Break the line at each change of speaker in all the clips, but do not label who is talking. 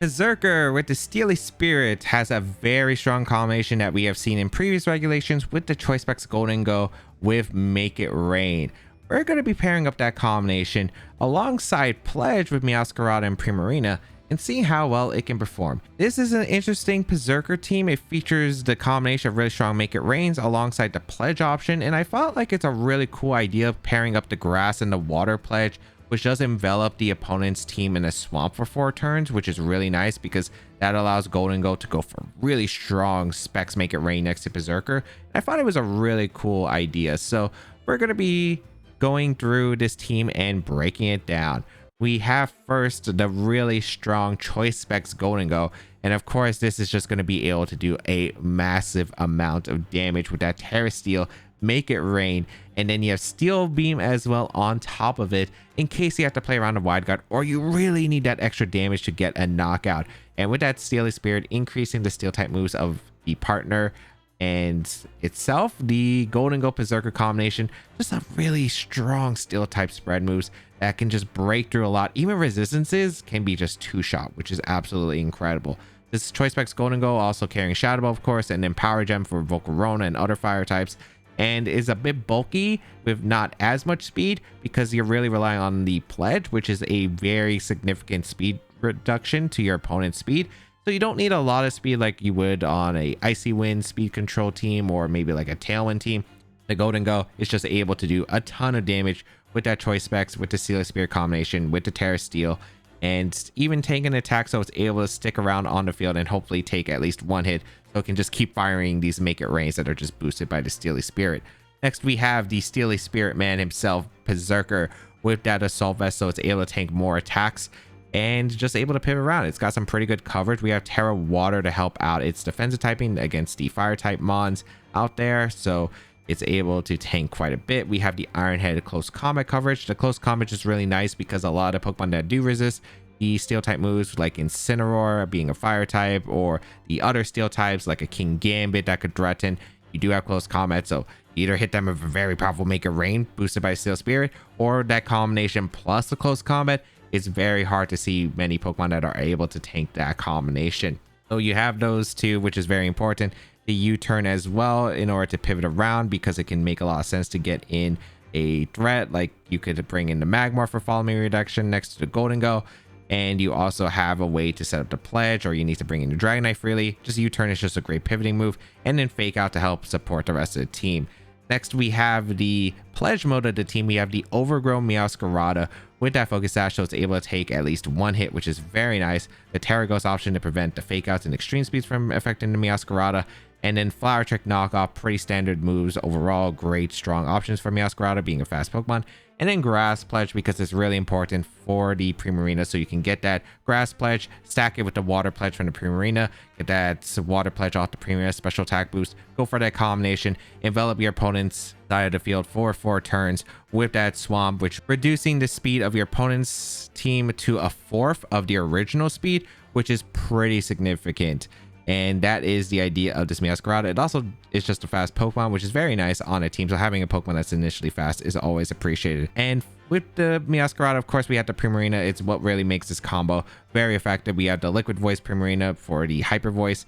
Perrserker with the Steely Spirit has a very strong combination that we have seen in previous regulations with the Choice Specs Golden Go with Make It Rain. We're going to be pairing up that combination alongside Pledge with Meowscarada and Primarina and see how well it can perform. This is an interesting Perrserker team. It features the combination of really strong Make It Rains alongside the Pledge option, and I felt like it's a really cool idea pairing up the Grass and the Water Pledge, which does envelop the opponent's team in a swamp for 4 turns, which is really nice because that allows Golden Go to go for really strong specs Make It Rain next to Perrserker. I thought it was a really cool idea. So we're going to be going through this team and breaking it down. We have first the really strong Choice Specs Golden Go, and of course this is just going to be able to do a massive amount of damage with that Terra Steel, Make It Rain, and then you have Steel Beam as well on top of it in case you have to play around a Wide Guard or you really need that extra damage to get a knockout. And with that Steely Spirit increasing the Steel type moves of the partner and itself, the Golden Go Perrserker combination, just a really strong Steel type spread moves that can just break through a lot. Even resistances can be just 2-shot, which is absolutely incredible. This Choice Specs Golden Go also carrying Shadow Ball, of course, and then Power Gem for Volcarona and other fire types, and is a bit bulky with not as much speed because you're really relying on the Pledge, which is a very significant speed reduction to your opponent's speed. So you don't need a lot of speed like you would on a Icy Wind speed control team or maybe like a Tailwind team. The Golden Go is just able to do a ton of damage with that Choice Specs, with the Steely Spirit combination, with the Terra Steel, and even take an attack so it's able to stick around on the field and hopefully take at least 1 hit so it can just keep firing these Make It Rains that are just boosted by the Steely Spirit. Next we have the Steely Spirit man himself, Perrserker, with that Assault Vest so it's able to tank more attacks and just able to pivot around. It's got some pretty good coverage. We have Terra Water to help out its defensive typing against the fire type mons out there, so it's able to tank quite a bit. We have the Iron Head close combat coverage. The close combat is really nice because a lot of Pokemon that do resist the steel type moves like Incineroar being a fire type, or the other steel types like a King Gambit that could threaten, you do have close combat, so you either hit them with a very powerful Make It Rain boosted by Steel Spirit, or that combination plus the close combat. It's very hard to see many Pokemon that are able to tank that combination. So you have those two, which is very important. The U-turn as well in order to pivot around, because it can make a lot of sense to get in a threat. Like you could bring in the Magmar for Follow Me reduction next to the Golden Go, and you also have a way to set up the Pledge, or you need to bring in the Dragonite freely. Just U-turn is just a great pivoting move, and then Fake Out to help support the rest of the team. Next we have the Pledge mode of the team. We have the Overgrown Meowscarada with that Focus Sash, so it's able to take at least 1 hit, which is very nice. The Terra Ghost option to prevent the Fake Outs and Extreme Speeds from affecting the Meowscarada. And then Flower Trick Knockoff, pretty standard moves overall, great strong options for Meowscarada being a fast Pokemon. And then Grass Pledge, because it's really important for the Primarina, so you can get that Grass Pledge, stack it with the Water Pledge from the Primarina, get that Water Pledge off the Primarina special attack boost, go for that combination, envelop your opponent's side of the field for 4 turns with that Swamp, which reducing the speed of your opponent's team to a 1/4 of the original speed, which is pretty significant. And that is the idea of this Meowscarada. It also is just a fast Pokemon, which is very nice on a team. So having a Pokemon that's initially fast is always appreciated. And with the Meowscarada, of course, we have the Primarina. It's what really makes this combo very effective. We have the Liquid Voice Primarina for the Hyper Voice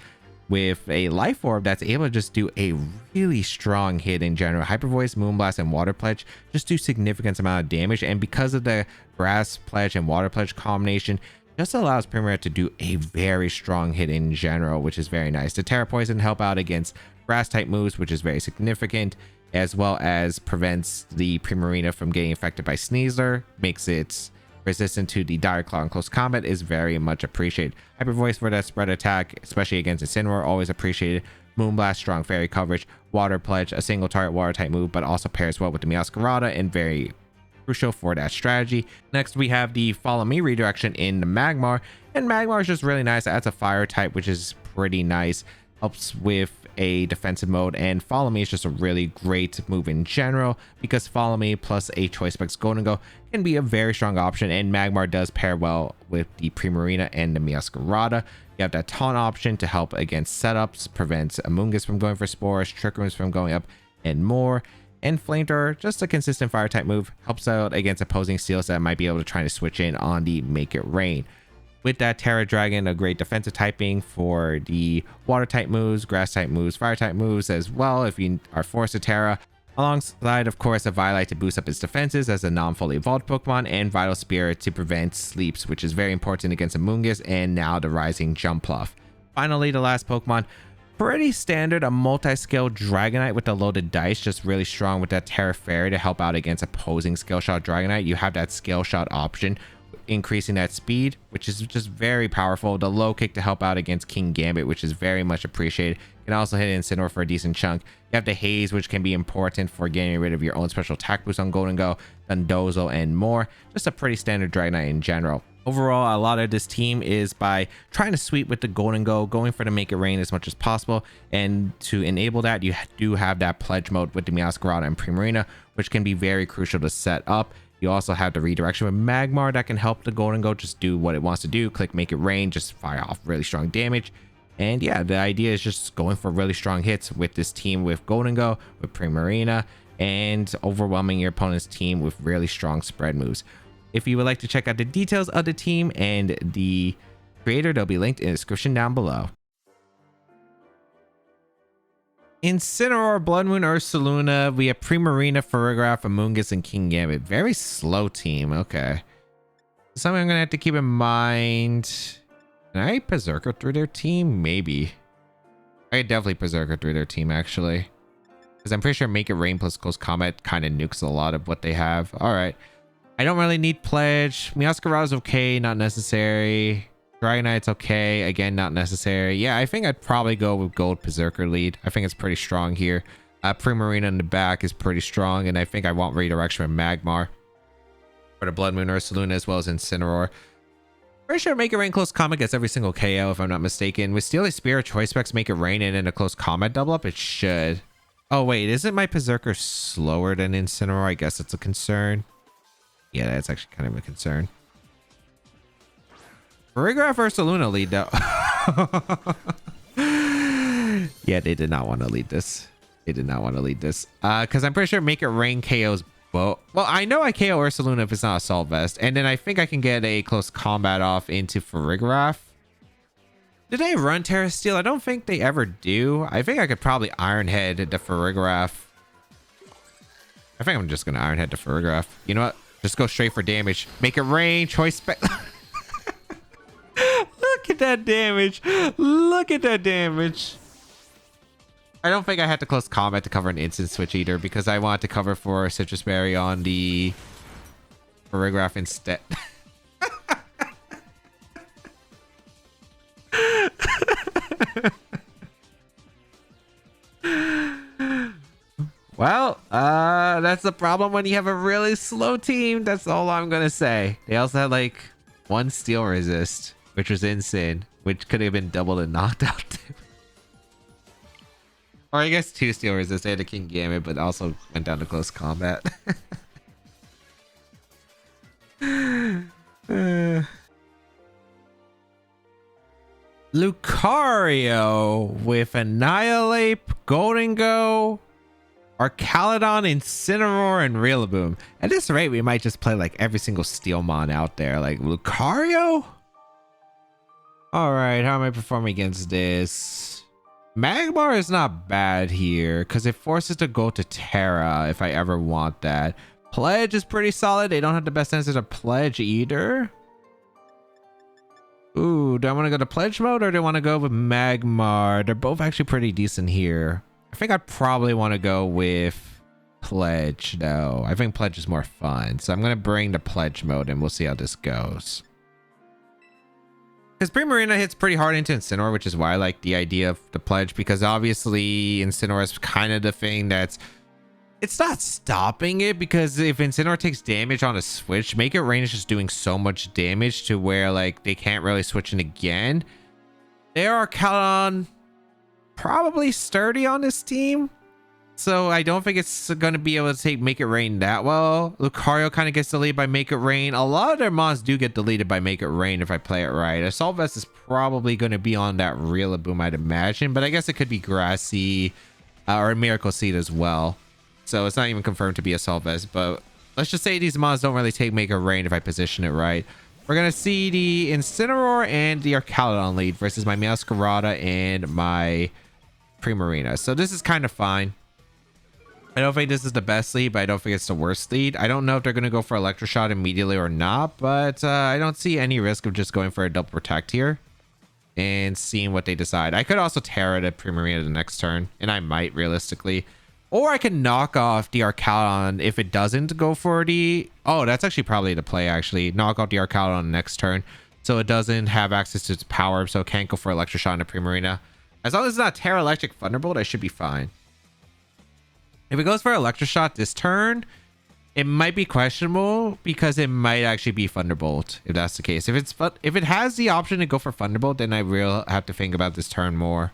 with a Life Orb that's able to just do a really strong hit in general. Hyper Voice, Moonblast, and Water Pledge just do significant amount of damage. And because of the Grass Pledge and Water Pledge combination, just allows Primarina to do a very strong hit in general, which is very nice. The Terra Poison help out against grass type moves, which is very significant, as well as prevents the Primarina from getting affected by Sneasler, makes it resistant to the Dire Claw in close combat, is very much appreciated. Hyper Voice for that spread attack, especially against Incineroar, always appreciated. Moonblast, strong fairy coverage. Water Pledge, a single target water type move, but also pairs well with the Meowscarada and very crucial for that strategy. Next we have the Follow Me redirection in the Magmar, and Magmar is just really nice. That's a fire type, which is pretty nice, helps with a defensive mode. And Follow Me is just a really great move in general, because Follow Me plus a Choice Specs Golden Go can be a very strong option, and Magmar does pair well with the Primarina and the Meowscarada. You have that Taunt option to help against setups, prevents Amoonguss from going for Spores, Trick Rooms from going up, and more. And Flamethrower, just a consistent fire type move, helps out against opposing steals that might be able to try to switch in on the Make It Rain. with that Terra Dragon, a great defensive typing for the water type moves, grass type moves, fire type moves as well if you are forced to Terra. Alongside, of course, a Violet to boost up its defenses as a non-fully evolved Pokemon, and Vital Spirit to prevent sleeps, which is very important against Amoonguss and now the Rising Jumpluff. Finally, the last Pokemon, pretty standard, a multi-skill Dragonite with the loaded dice, just really strong with that Terra Fairy to help out against opposing skill shot Dragonite. You have that skill shot option, increasing that speed, which is just very powerful. The low kick to help out against King Gambit, which is very much appreciated. You can also hit Incineroar for a decent chunk. You have the Haze, which can be important for getting rid of your own special attack boost on Golden Go, Dondozo, and more. Just a pretty standard Dragonite in general. Overall, a lot of this team is by trying to sweep with the Golden Go, going for the Make It Rain as much as possible. And to enable that, you do have that Pledge mode with the Meowscarada and Primarina, which can be very crucial to set up. You also have the redirection with Magmar that can help the Golden Go just do what it wants to do. Click Make It Rain, just fire off really strong damage. And yeah, the idea is just going for really strong hits with this team with Golden Go, with Primarina, and overwhelming your opponent's team with really strong spread moves. If you would like to check out the details of the team and the creator, they'll be linked in the description down below. Incineroar, Blood Moon, Ursaluna, we have Primarina, Farigiraf, Amoonguss, and King Gambit. Very slow team. Okay. Something I'm going to have to keep in mind. Can I Perrserker through their team? Maybe. I could definitely Perrserker through their team, actually. Because I'm pretty sure Make It Rain plus Close Combat kind of nukes a lot of what they have. Alright. I don't really need Pledge. Meowscarada's okay, not necessary. Dragonite's okay, again, not necessary. Yeah, I think I'd probably go with Gold Perrserker lead. I think it's pretty strong here. Primarina in the back is pretty strong, and I think I want Redirection with Magmar for the Blood Moon Ursaluna as well as Incineroar. Pretty sure Make It Rain Close Combat gets every single KO if I'm not mistaken. With Steely Spirit, Choice Specs Make It Rain, and then a Close Combat double up, it should. Oh wait, isn't my Perrserker slower than Incineroar? I guess it's a concern. Yeah, that's actually kind of a concern. Farigiraf Ursaluna lead though. Yeah, they did not want to lead this. They did not want to lead this. Because I'm pretty sure Make It Rain KOs both. Well, I know I KO Ursaluna if it's not Assault Vest. And then I think I can get a Close Combat off into Farigiraf. Did they run Terra Steel? I don't think they ever do. I think I could probably Iron Head the Farigiraf. I think I'm just going to Iron Head the Farigiraf. You know what? Just go straight for damage. Make It Rain, Choice Spec. Look at that damage. Look at that damage. I don't think I had to Close Combat to cover an instant switch either because I wanted to cover for Citrus Berry on the Farigiraf instead. Well, that's the problem when you have a really slow team. That's all I'm gonna say. They also had like one Steel Resist, which was insane, which could have been doubled and knocked out too. Or I guess 2 Steel Resist. They had a King Gambit, but also went down to Close Combat. Lucario with Annihilate, Golden Go, Archaludon, Incineroar, and Rillaboom. At this rate, we might just play like every single Steelmon out there. Like Lucario? Alright, how am I performing against this? Magmar is not bad here because it forces to go to Terra if I ever want that. Pledge is pretty solid. They don't have the best answer to Pledge either. Ooh, do I want to go to Pledge mode or do I want to go with Magmar? They're both actually pretty decent here. I think I'd probably want to go with Pledge though. I think Pledge is more fun. So I'm going to bring the Pledge mode and we'll see how this goes. Because Primarina hits pretty hard into Incineroar, which is why I like the idea of the Pledge, because obviously Incineroar is kind of the thing that's... It's not stopping it, because if Incineroar takes damage on a switch, Make It Rain is just doing so much damage to where like they can't really switch in again. There are Calon probably sturdy on this team. So I don't think it's going to be able to take Make It Rain that well. Lucario kind of gets deleted by Make It Rain. A lot of their mons do get deleted by Make It Rain if I play it right. Assault Vest is probably going to be on that Rillaboom, I'd imagine. But I guess it could be Grassy or Miracle Seed as well. So it's not even confirmed to be Assault Vest. But let's just say these mons don't really take Make It Rain if I position it right. We're going to see the Incineroar and the Archaludon lead versus my Meowscarada and my Primarina. So this is kind of fine. I don't think this is the best lead, but I don't think it's the worst lead. I don't know if they're going to go for Electroshock immediately or not, but I don't see any risk of just going for a double protect here and seeing what they decide. I could also Terra the Primarina the next turn, and I might realistically. Or I can knock off the Archaludon if it doesn't go for the... Oh, that's actually probably the play, actually. Knock off the Archaludon next turn so it doesn't have access to its power, so it can't go for Electroshock and the Primarina. As long as it's not Terra Electric Thunderbolt, I should be fine. If it goes for Electroshock this turn, it might be questionable because it might actually be Thunderbolt, if that's the case. If it has the option to go for Thunderbolt, then I will have to think about this turn more.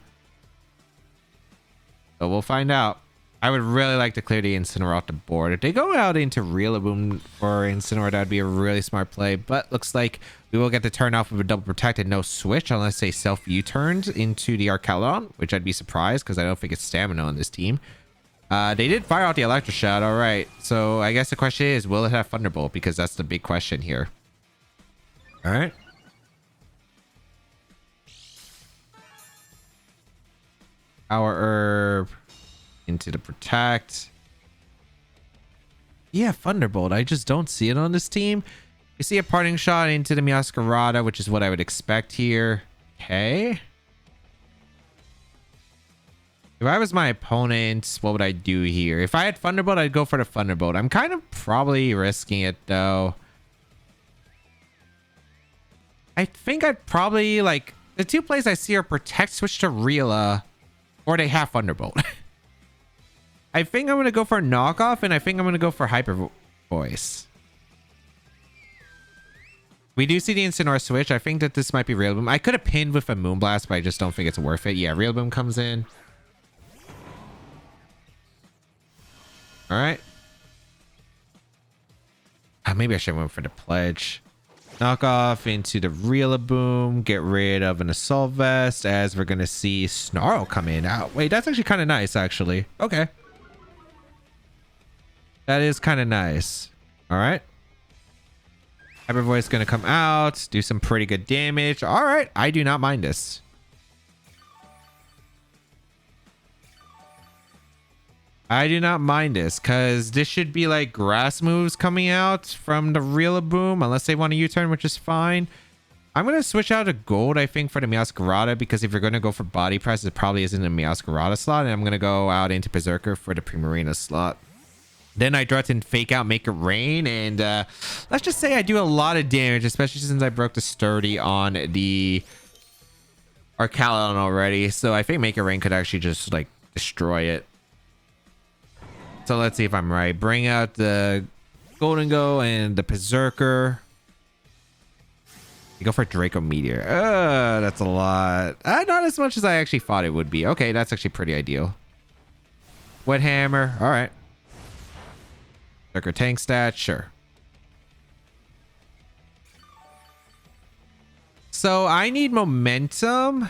So we'll find out. I would really like to clear the Incineroar off the board. If they go out into Rillaboom for Incineroar, that would be a really smart play. But looks like we will get the turn off with a double protect and no switch unless they self U-turns into the Archaludon, which I'd be surprised because I don't think it's stamina on this team. They did fire out the Electroshock. All right. So I guess the question is, will it have Thunderbolt? Because that's the big question here. All right. Power Herb into the protect. Yeah, Thunderbolt. I just don't see it on this team. You see a parting shot into the Meowscarada, which is what I would expect here. Okay. If I was my opponent, what would I do here? If I had Thunderbolt, I'd go for the Thunderbolt. I'm kind of probably risking it, though. I think I'd probably, like... The two plays I see are Protect, switch to Rila, or they have Thunderbolt. I think I'm going to go for a knockoff, and I think I'm going to go for Hyper Voice. We do see the Incineroar switch. I think that this might be Rillaboom. I could have pinned with a Moonblast, but I just don't think it's worth it. Yeah, Rillaboom comes in. All right. Maybe I should have went for the Pledge. Knock off into the Rillaboom. Get rid of an Assault Vest as we're going to see Snarl come in. Oh, wait, that's actually kind of nice, actually. Okay. That is kind of nice. All right. Hyper Voice going to come out. Do some pretty good damage. All right. I do not mind this. I do not mind this because this should be like grass moves coming out from the Rillaboom unless they want a U-turn, which is fine. I'm going to switch out to gold, I think, for the Meowscarada because if you're going to go for body press, it probably isn't a Meowscarada slot. And I'm going to go out into Perrserker for the Primarina slot. Then I draw and fake out, make it rain. And let's just say I do a lot of damage, especially since I broke the sturdy on the Archaludon already. So I think make it rain could actually just like destroy it. So let's see if I'm right. Bring out the Golden Go and the Perrserker. You go for Draco Meteor. That's a lot. Not as much as I actually thought it would be. Okay, that's actually pretty ideal. Wet Hammer. All right. Perrserker tank stat. Sure. So I need momentum.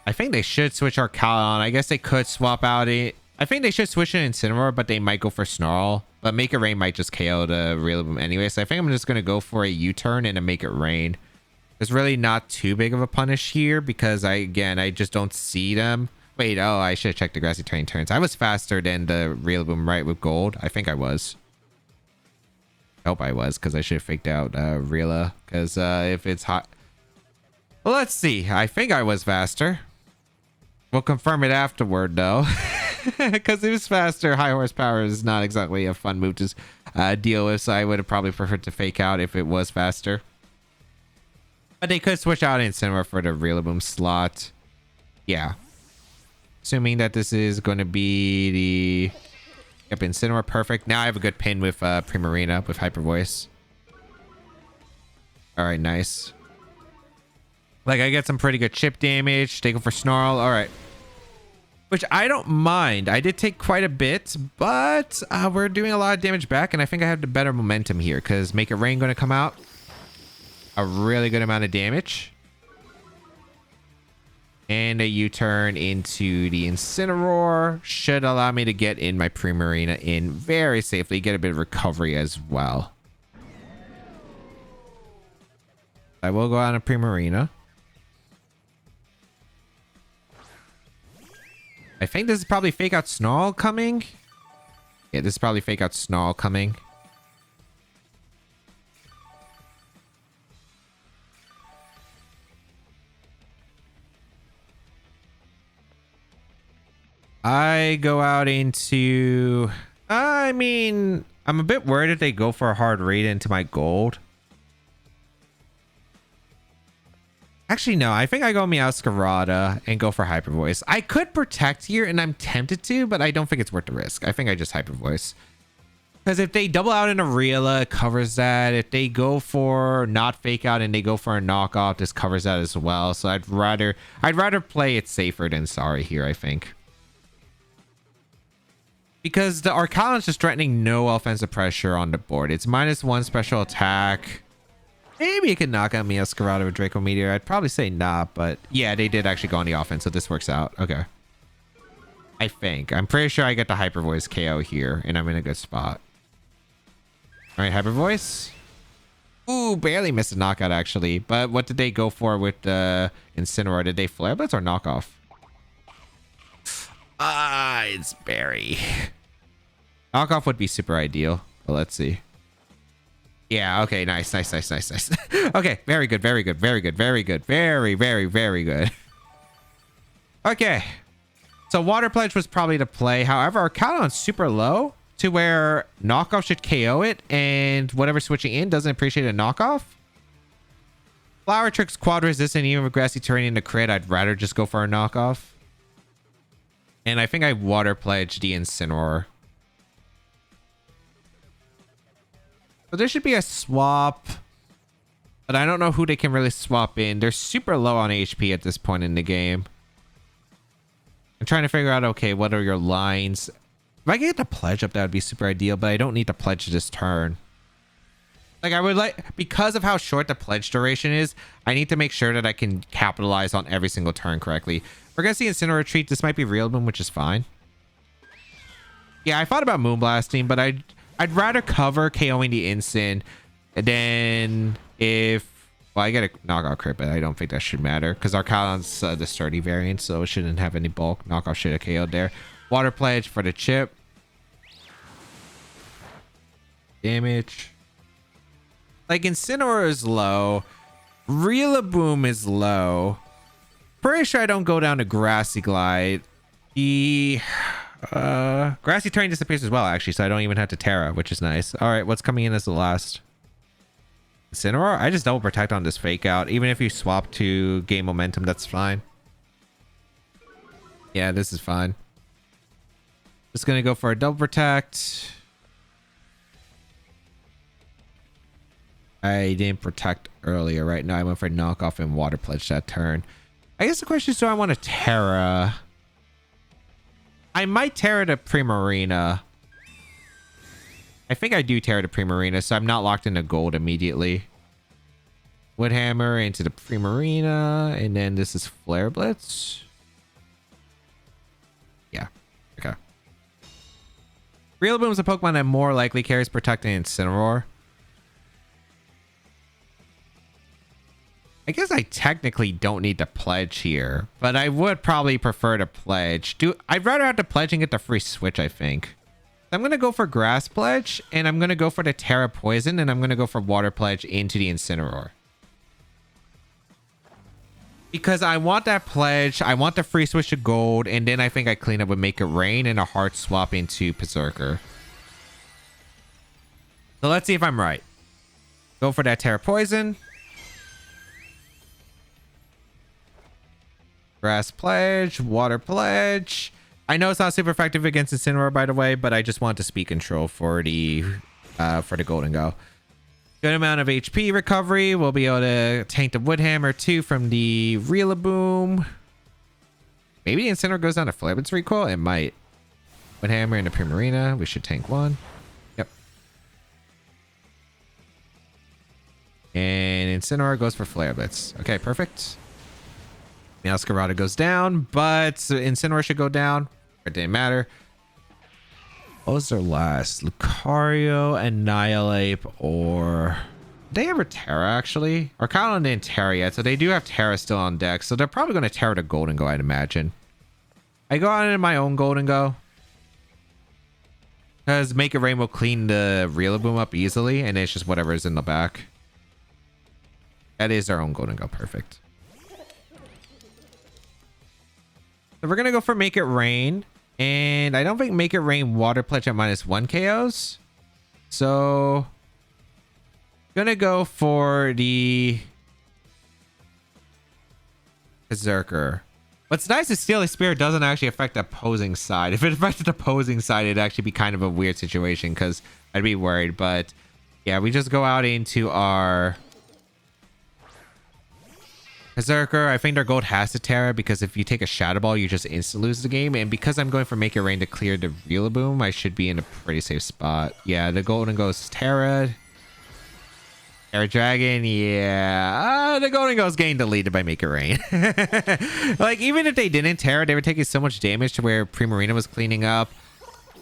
I think they should switch Archaludon. I guess they could swap out it. I think they should switch an Incineroar, but they might go for Snarl. But Make It Rain might just KO the Rillaboom anyway. So I think I'm just going to go for a U-turn and a Make It Rain. There's really not too big of a punish here because I just don't see them. Wait, oh, I should have checked the Grassy Terrain turns. I was faster than the Rillaboom, right, with gold. I think I was. I hope I was because I should have faked out Rila because if it's hot. Well, let's see. I think I was faster. We'll confirm it afterward, though. Because it was faster. High horsepower is not exactly a fun move to deal with, so I would have probably preferred to fake out if it was faster. But they could switch out Incineroar for the Rillaboom slot. Yeah. Assuming that this is going to be the... Yep, Incineroar, perfect. Now I have a good pin with Primarina with Hyper Voice. Alright, nice. Like, I get some pretty good chip damage. They go for Snarl. Alright. Which I don't mind. I did take quite a bit, but we're doing a lot of damage back, and I think I have the better momentum here because Make It Rain going to come out. A really good amount of damage. And a U-turn into the Incineroar should allow me to get in my Primarina in very safely, get a bit of recovery as well. I will go out of Primarina. I think this is probably Fake Out Snarl coming. Yeah, this is probably Fake Out Snarl coming. I go out into... I mean, I'm a bit worried if they go for a hard raid into my gold. Actually, no. I think I go Meowscarada and go for Hyper Voice. I could protect here, and I'm tempted to, but I don't think it's worth the risk. I think I just Hyper Voice. Because if they double out in a Reela, it covers that. If they go for not Fake Out and they go for a knockoff, this covers that as well. So I'd rather play it safer than sorry here, I think. Because the Arcalon's just threatening no offensive pressure on the board. It's -1 special attack. Maybe it could knock out Meowscarada with Draco Meteor. I'd probably say not, but yeah, they did actually go on the offense, so this works out. Okay. I think. I'm pretty sure I get the Hyper Voice KO here, and I'm in a good spot. All right, Hyper Voice. Ooh, barely missed a knockout, actually. But what did they go for with the Incineroar? Did they Flare Blitz or knockoff? It's Barry. Knockoff would be super ideal, but let's see. Yeah, okay, nice. Okay, very good. Very, very good. Okay. So Water Pledge was probably the play. However, Arcalon's super low to where knockoff should KO it, and whatever switching in doesn't appreciate a knockoff. Flower Trick's quad resistant even with grassy terrain in the crit. I'd rather just go for a knockoff. And I think I Water Pledge the Incineroar. So there should be a swap. But I don't know who they can really swap in. They're super low on HP at this point in the game. I'm trying to figure out, okay, what are your lines? If I could get the pledge up, that would be super ideal. But I don't need to pledge this turn. Like, I would like... Because of how short the pledge duration is, I need to make sure that I can capitalize on every single turn correctly. We're going to see Incineroar retreat. This might be Real Boom, which is fine. Yeah, I thought about Moonblasting, but I'd rather cover KOing the Incin than if... Well, I get a knockout crit, but I don't think that should matter. Because Arcalon's the sturdy variant, so it shouldn't have any bulk. Knockoff should have KO'd there. Water Pledge for the chip. Damage. Like, Incineroar is low. Rillaboom is low. Pretty sure I don't go down to Grassy Glide. The Grassy Terrain disappears as well, actually, so I don't even have to Terra, which is nice. All right, what's coming in as the last? Incineroar? I just double protect on this Fake Out. Even if you swap to gain momentum, that's fine. Yeah, this is fine. Just gonna go for a double protect. I didn't protect earlier. Right now I went for knockoff and Water Pledge that turn. I guess the question is, do I want to Terra? I might Terra to Primarina. I think I do Terra to Primarina, so I'm not locked into gold immediately. Woodhammer into the Primarina, and then this is Flare Blitz. Yeah, okay. Rillaboom is a Pokemon that more likely carries Protect than Incineroar. I guess I technically don't need to pledge here, but I would probably prefer to pledge. I'd rather have to pledge and get the free switch, I think. I'm going to go for Grass Pledge, and I'm going to go for the Terra Poison, and I'm going to go for Water Pledge into the Incineroar. Because I want that pledge, I want the free switch to gold, and then I think I clean up with Make It Rain and a hard swap into Perrserker. So let's see if I'm right. Go for that Terra Poison. Grass Pledge, Water Pledge. I know it's not super effective against Incineroar, by the way, but I just want to speed control for the Golden Go. Good amount of HP recovery. We'll be able to tank the Woodhammer too from the Rillaboom. Maybe the Incineroar goes down to Flare Blitz recoil. It might. Woodhammer into Primarina. We should tank one. Yep. And Incineroar goes for Flare Blitz. Okay, perfect. Meowscarada goes down, but Incineroar should go down. It didn't matter. What was their last? Lucario, Annihilate, or They ever Terra actually? Arcana didn't Terra yet, so they do have Terra still on deck. So they're probably going to Terra the Golden Go, I'd imagine. I go out into my own Golden Go. Because Make It Rain will clean the Rillaboom up easily, and it's just whatever is in the back. That is our own Golden Go. Perfect. So we're going to go for Make It Rain. And I don't think Make It Rain Water Pledge at -1 KOs. So... gonna go for the Perrserker. What's nice is Steely Spirit doesn't actually affect the opposing side. If it affected the opposing side, it'd actually be kind of a weird situation because I'd be worried. But yeah, we just go out into our Perrserker. I think their gold has to Terra because if you take a Shadow Ball, you just instantly lose the game. And because I'm going for Make It Rain to clear the Rillaboom, I should be in a pretty safe spot. Yeah, the Golden goes Terra. Air Dragon, yeah. The Golden Ghost getting deleted by Make It Rain. Like, even if they didn't Terra, they were taking so much damage to where Primarina was cleaning up.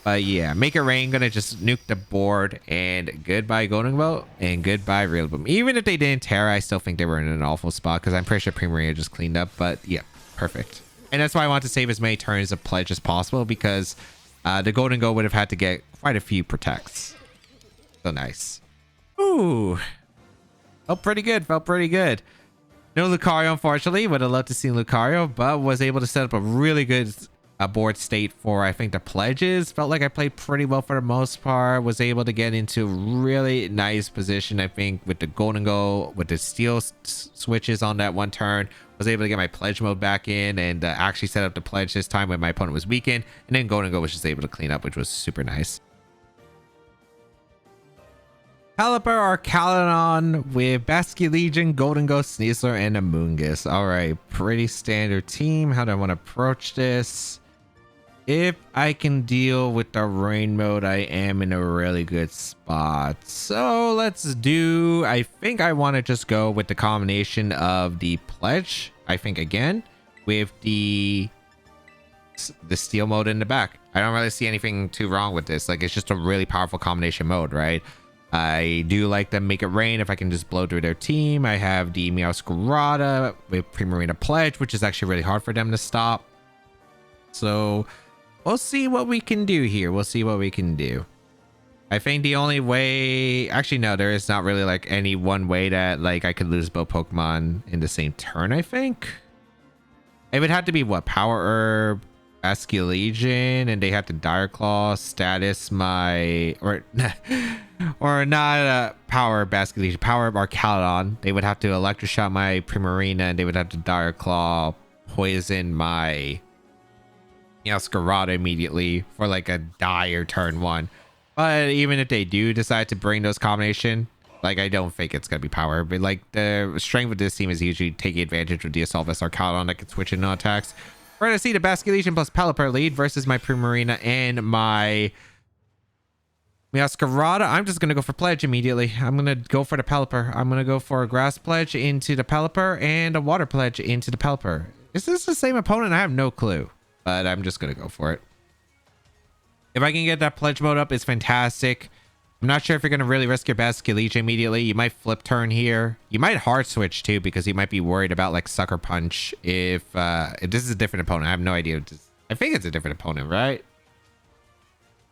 But yeah, Make It Rain gonna just nuke the board. And goodbye Golden Boat. And goodbye Rillaboom. Even if they didn't Terra, I still think they were in an awful spot. Because I'm pretty sure Primarina just cleaned up. But yeah, perfect. And that's why I want to save as many turns of pledge as possible. Because the Golden Go would have had to get quite a few protects. So nice. Ooh. Felt pretty good. Felt pretty good. No Lucario, unfortunately. Would have loved to see Lucario, but was able to set up a really good board state for, I think, the pledges. Felt like I played pretty well for the most part. Was able to get into really nice position, I think, with the Golden Go, with the Steel switches on that one turn. Was able to get my pledge mode back in and actually set up the pledge this time when my opponent was weakened. And then Golden Go was just able to clean up, which was super nice. Pelipper, Arcalon with Basculegion, Golden Ghost, Sneasler, and Amoonguss. Alright, pretty standard team. How do I want to approach this? If I can deal with the rain mode, I am in a really good spot. So let's do... I think I want to just go with the combination of the Pledge, I think again, with the Steel mode in the back. I don't really see anything too wrong with this. Like, it's just a really powerful combination mode, right? I do like them Make It Rain if I can just blow through their team. I have the Meowscarada with Primarina Pledge, which is actually really hard for them to stop. So we'll see what we can do here. We'll see what we can do. I think the only way... Actually, no, there is not really like any one way that like I could lose both Pokemon in the same turn, I think. It would have to be what? Power Herb, Basculegion, and they have to Dire Claw status my... Or not Power Basculegion, Power Arcalon. They would have to Electroshock my Primarina, and they would have to Dire Claw poison my Meowscarada immediately for like a dire turn one. But even if they do decide to bring those combination, like I don't think it's gonna be power. But like the strength of this team is usually taking advantage of the Assaultus Arcalon that can switch into attacks. We're gonna see the Basculegion plus Pelipper lead versus my Primarina and my Meowscarada. I'm just gonna go for Pledge immediately. I'm gonna go for the Pelipper. I'm gonna go for a Grass Pledge into the Pelipper and a Water Pledge into the Pelipper. Is this the same opponent? I have no clue, but I'm just gonna go for it. If I can get that Pledge mode up, it's fantastic. I'm not sure if you're gonna really risk your Basculegion immediately. You might flip turn here. You might hard switch too because you might be worried about like Sucker Punch if this is a different opponent. I have no idea. I think it's a different opponent, right?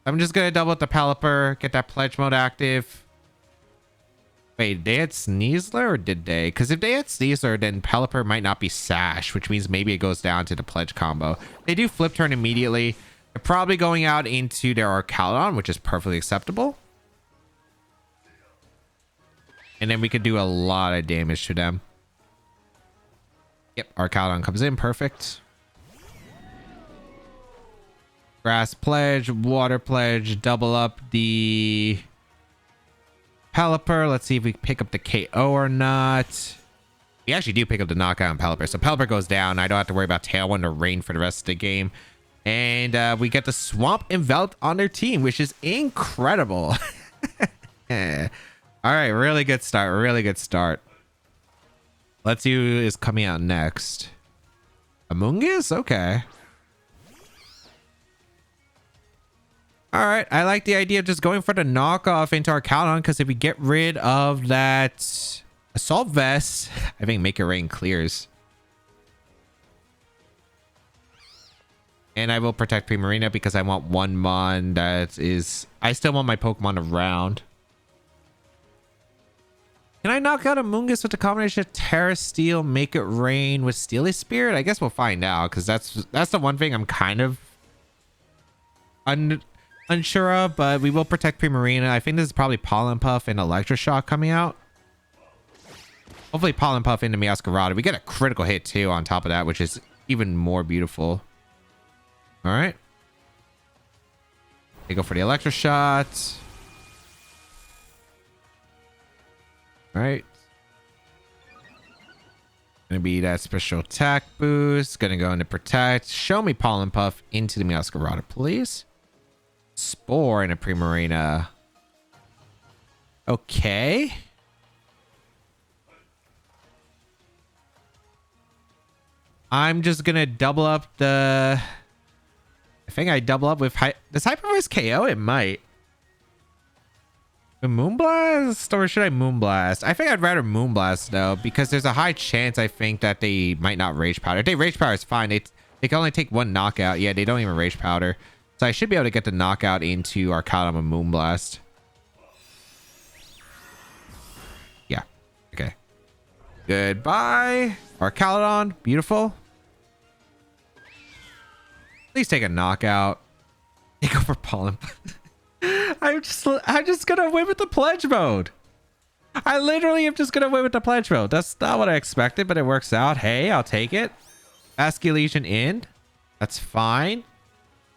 I'm just gonna double up the Pelipper, get that Pledge mode active. Wait, they had Sneasler or did they? Because if they had Sneasler, then Pelipper might not be Sash, which means maybe it goes down to the Pledge combo. They do flip turn immediately. They're probably going out into their Arcalon, which is perfectly acceptable. And then we could do a lot of damage to them. Yep, Arcalon comes in, perfect. Grass Pledge, Water Pledge, double up the Pelipper. Let's see if we pick up the KO or not. We actually do pick up the knockout on Pelipper. So Pelipper goes down. I don't have to worry about Tailwind or Rain for the rest of the game. And we get the Swamp Enveloped on their team, which is incredible. All right, really good start. Really good start. Let's see who is coming out next. Amoonguss? Okay. All right, I like the idea of just going for the knockoff into our Caledon, because if we get rid of that Assault Vest, I think Make It Rain clears. And I will protect Primarina because I want one mon that is... I still want my Pokemon around. Can I knock out Amoonguss with the combination of Terra Steel, Make It Rain with Steely Spirit? I guess we'll find out, because that's the one thing I'm kind of unsure of, but we will protect Primarina. I think this is probably Pollen Puff and Electroshock coming out. Hopefully Pollen Puff into Meowscarada. We get a critical hit too on top of that, which is even more beautiful. All right. They go for the Electroshot. All right. Gonna be that special attack boost. Gonna go into Protect. Show me Pollen Puff into the Meowscarada, please. Spore and a Primarina. Okay. I'm just gonna double up the... I think I double up with... Does Hyper Voice KO? It might. Moonblast? Or should I Moonblast? I think I'd rather Moonblast though, because there's a high chance I think that they might not Rage Powder. If they Rage Powder, it's fine. They can only take one knockout. Yeah, they don't even Rage Powder. So I should be able to get the knockout into our Caledon with Moonblast. Yeah. Okay. Goodbye. Our Caledon. Beautiful. Please take a knockout. Take over Pollen. I'm just gonna win with the pledge mode. I literally am just gonna win with the pledge mode. That's not what I expected, but it works out. Hey, I'll take it. Basculegion in. That's fine.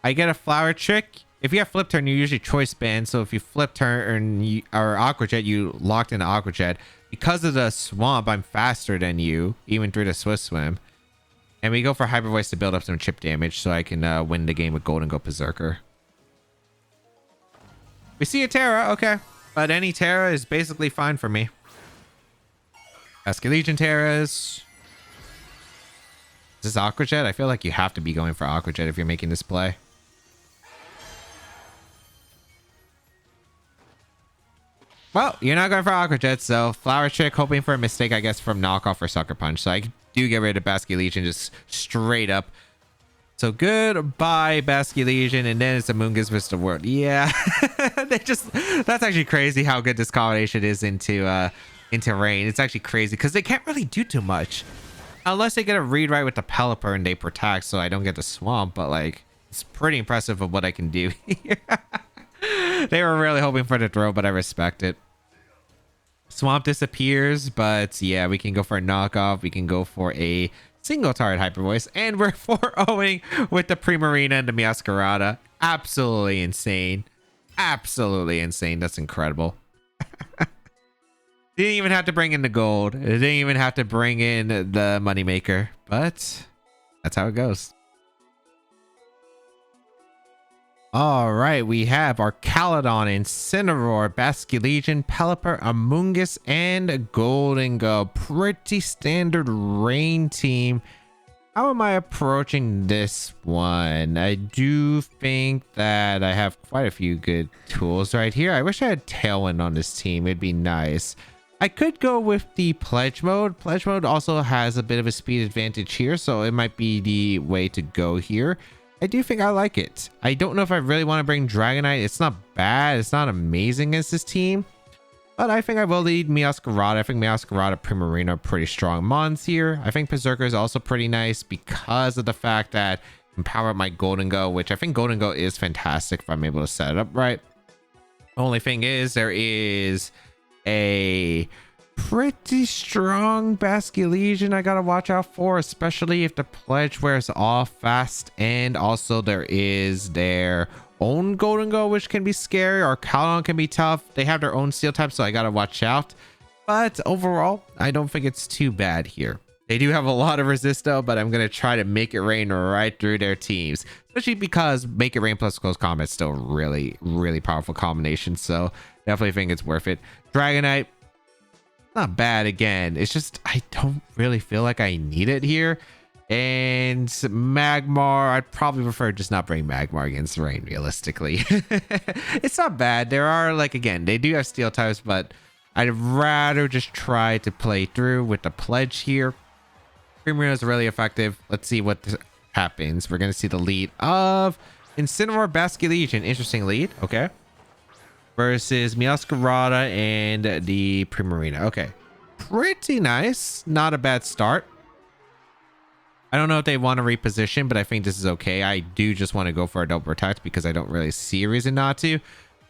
I get a Flower Trick. If you have Flip Turn, you usually Choice Band. So if you Flip Turn or Aqua Jet, you locked into Aqua Jet. Because of the Swamp, I'm faster than you, even through the Swift Swim. And we go for Hyper Voice to build up some chip damage so I can win the game with Golden Go Perrserker. We see a Terra, okay. But any Terra is basically fine for me. Basculegion Terras. Is this Aqua Jet? I feel like you have to be going for Aqua Jet if you're making this play. Well, you're not going for Aqua Jet, so Flower Trick, hoping for a mistake, I guess, from Knockoff or Sucker Punch. So I do get rid of Basculegion just straight up. So goodbye, Basculegion, and then it's Amoonguss vs. the World. Yeah, that's actually crazy how good this combination is into rain. It's actually crazy because they can't really do too much unless they get a read right with the Pelipper and they protect, so I don't get the Swamp. But like, it's pretty impressive of what I can do here. They were really hoping for the throw, but I respect it. Swamp disappears, but yeah, we can go for a knockoff. We can go for a single target Hyper Voice, and we're 4-0ing with the Primarina and the Meowscarada. Absolutely insane. Absolutely insane. That's incredible. Didn't even have to bring in the gold. Didn't even have to bring in the moneymaker, but that's how it goes. All right, we have our Caledon, Incineroar, Basculegion, Pelipper, Amoonguss, and Golden Go. Pretty standard rain team. How am I approaching this one? I do think that I have quite a few good tools right here. I wish I had Tailwind on this team. It'd be nice. I could go with the Pledge Mode. Pledge Mode also has a bit of a speed advantage here, so it might be the way to go here. I do think I like it. I don't know if I really want to bring Dragonite. It's not bad. It's not amazing as this team. But I think I will lead Meowscarada. I think Meowscarada, Primarina are pretty strong mons here. I think Perrserker is also pretty nice because of the fact that I can power up my Golden Go, which I think Golden Go is fantastic if I'm able to set it up right. Only thing is, there is a pretty strong Basculegion I gotta watch out for, especially if the pledge wears off fast, and also there is their own Golden Go, which can be scary. Our Caledon can be tough. They have their own steel type, so I gotta watch out. But overall, I don't think it's too bad here. They do have a lot of resist though, but I'm gonna try to make it rain right through their teams, especially because make it rain plus close combat is still really powerful combination. So definitely think it's worth it. Dragonite, not bad again. It's just I don't really feel like I need it here. And Magmar, I'd probably prefer just not bring Magmar against Rain, realistically. It's not bad. There are, like, again, they do have steel types, but I'd rather just try to play through with the pledge here. Primarina is really effective. Let's see what happens. We're going to see the lead of Incineroar Basculegion. Interesting lead. Okay. Versus Meowscarada and the Primarina. Okay. Pretty nice. Not a bad start. I don't know if they want to reposition, but I think this is okay. I do just want to go for a double protect because I don't really see a reason not to.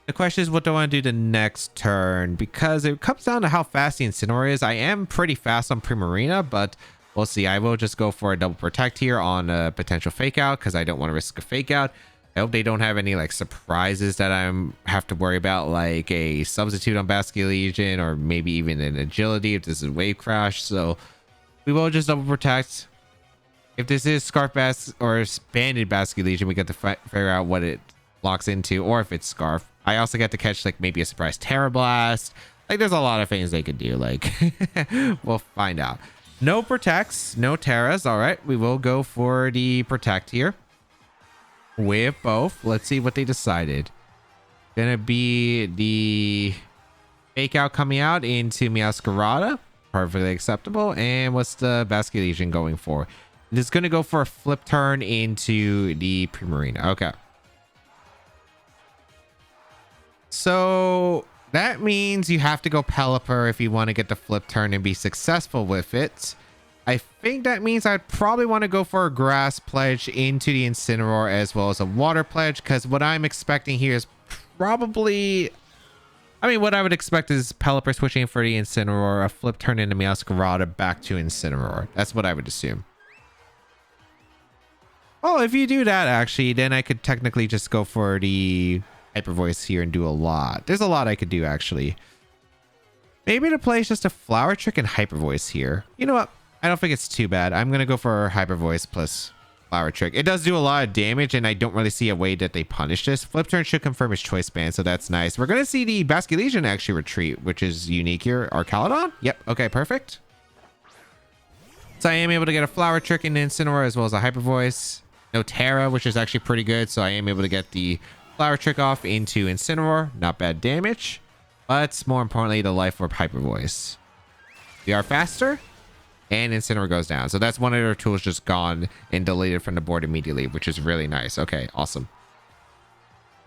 The question is, what do I want to do the next turn? Because it comes down to how fast the Incineroar is. I am pretty fast on Primarina, but we'll see. I will just go for a double protect here on a potential fake out because I don't want to risk a fake out. I hope they don't have any like surprises that I have to worry about, like a substitute on Basculegion or maybe even an agility if this is wave crash. So we will just double protect. If this is Scarf Bas or Banded Basculegion, we get to figure out what it locks into, or if it's Scarf. I also get to catch like maybe a surprise Terra Blast. Like there's a lot of things they could do. Like we'll find out. No protects, no Terras. All right, we will go for the protect here with both. Let's see what they decided. Gonna be the fake out coming out into Meowscarada. Perfectly acceptable. And what's the Basculegion going for? It is going to go for a flip turn into the Primarina. Okay. So that means you have to go Pelipper if you want to get the flip turn and be successful with it. I think that means I'd probably want to go for a Grass Pledge into the Incineroar as well as a Water Pledge, because what I'm expecting here is probably... I mean, what I would expect is Pelipper switching for the Incineroar, a flip turn into Meowscarada back to Incineroar. That's what I would assume. Oh, if you do that, actually, then I could technically just go for the Hyper Voice here and do a lot. There's a lot I could do, actually. Maybe the play is just a Flower Trick and Hyper Voice here. You know what? I don't think it's too bad. I'm going to go for Hyper Voice plus Flower Trick. It does do a lot of damage, and I don't really see a way that they punish this. Flip Turn should confirm his Choice Band, so that's nice. We're going to see the Basculegion actually retreat, which is unique here. Arcalodon? Yep. Okay, perfect. So I am able to get a Flower Trick into Incineroar as well as a Hyper Voice. No Terra, which is actually pretty good. So I am able to get the Flower Trick off into Incineroar. Not bad damage. But more importantly, the Life Orb Hyper Voice. We are faster. And Incineroar goes down. So that's one of their tools just gone and deleted from the board immediately, which is really nice. Okay, awesome.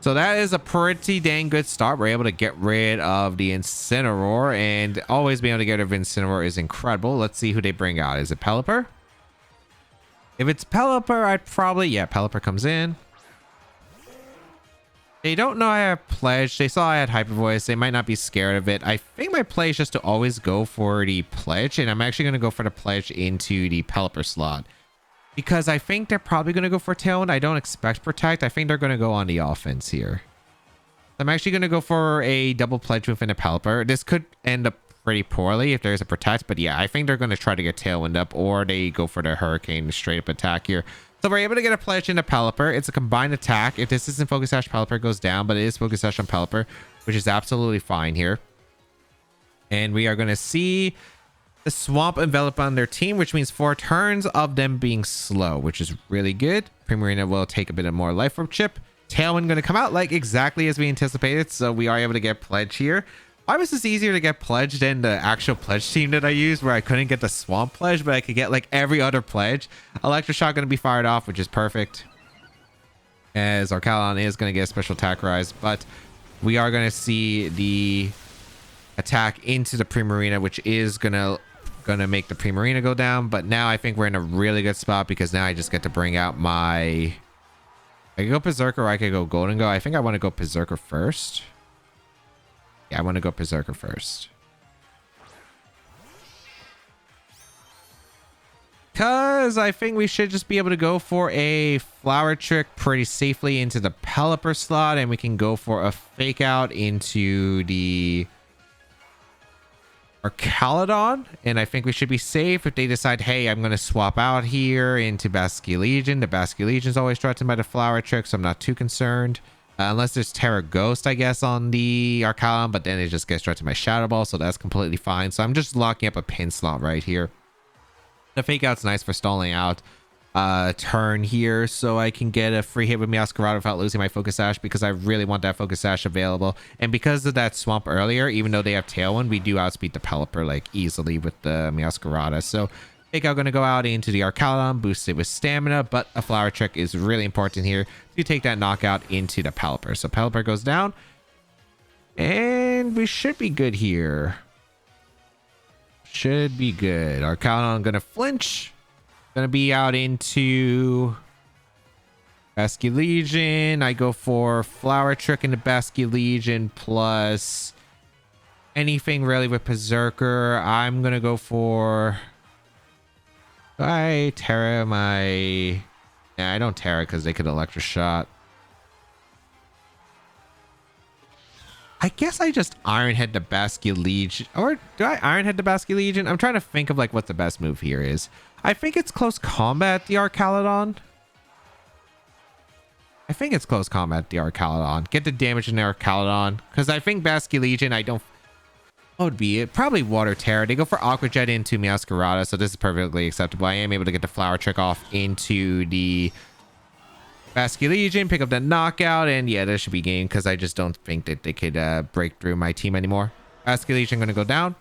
So that is a pretty dang good start. We're able to get rid of the Incineroar. And always being able to get rid of Incineroar is incredible. Let's see who they bring out. Is it Pelipper? If it's Pelipper, I'd probably... Yeah, Pelipper comes in. They don't know I have Pledge. They saw I had Hyper Voice. They might not be scared of it. I think my play is just to always go for the Pledge. And I'm actually going to go for the Pledge into the Pelipper slot. Because I think they're probably going to go for Tailwind. I don't expect Protect. I think they're going to go on the offense here. I'm actually going to go for a double Pledge within a Pelipper. This could end up pretty poorly if there's a Protect, but yeah, I think they're going to try to get Tailwind up, or they go for the Hurricane straight up attack here. So we're able to get a Pledge into Pelipper. It's a combined attack. If this isn't Focus Sash, Pelipper goes down, but it is Focus Sash on Pelipper, which is absolutely fine here. And we are going to see the Swamp envelop on their team, which means 4 turns of them being slow, which is really good. Primarina will take a bit of more Life Orb chip. Tailwind going to come out like exactly as we anticipated, so we are able to get Pledge here. Why was this easier to get Pledge than the actual Pledge team that I used, where I couldn't get the Swamp Pledge, but I could get like every other Pledge? Electroshock going to be fired off, which is perfect, as Arcalon is going to get a special attack rise, but we are going to see the attack into the Primarina, which is gonna make the Primarina go down. But now I think we're in a really good spot, because now I just get to bring out my... I could go Perrserker, or I could go Golden Go. I think I want to go Perrserker first. Yeah, I want to go Perrserker first. Because I think we should just be able to go for a Flower Trick pretty safely into the Pelipper slot. And we can go for a Fake Out into the Arcalodon. And I think we should be safe if they decide, hey, I'm going to swap out here into Basculegion. The Basculegion is always threatened by the Flower Trick, so I'm not too concerned. Unless there's Terra Ghost, I guess, on the Arcalon, but then it just gets straight to my Shadow Ball, so that's completely fine. So I'm just locking up a pin slot right here. The fake out's nice for stalling out turn here, so I can get a free hit with Meowscarada without losing my Focus Sash, because I really want that Focus Sash available. And because of that swamp earlier, even though they have Tailwind, we do outspeed the Pelipper like easily with the Meowscarada. So fake out gonna go out into the Arcalon, boost it with stamina, but a Flower Trick is really important here to take that knockout into the Pelipper. So Pelipper goes down, and we should be good here. Should be good. Arcalon gonna flinch. Gonna be out into Basculegion. I go for Flower Trick into Basculegion plus anything really with Perrserker. I'm gonna go for... I Terra my... Yeah, I don't Terra because they could Electric Shot. I guess I just Iron Head the Basculegion. Or do I Iron Head the Basculegion? I'm trying to think of like what the best move here is. I think it's close combat the Arcalon. I think it's close combat the Arcalon. Get the damage in the Arcalon. Because I think Basculegion, I don't... What would be it? Probably Water Terror. They go for Aqua Jet into Meowscarada, so this is perfectly acceptable. I am able to get the Flower Trick off into the Basculegion, pick up that knockout, and yeah, this should be game because I just don't think that they could break through my team anymore. Basculegion going to go down.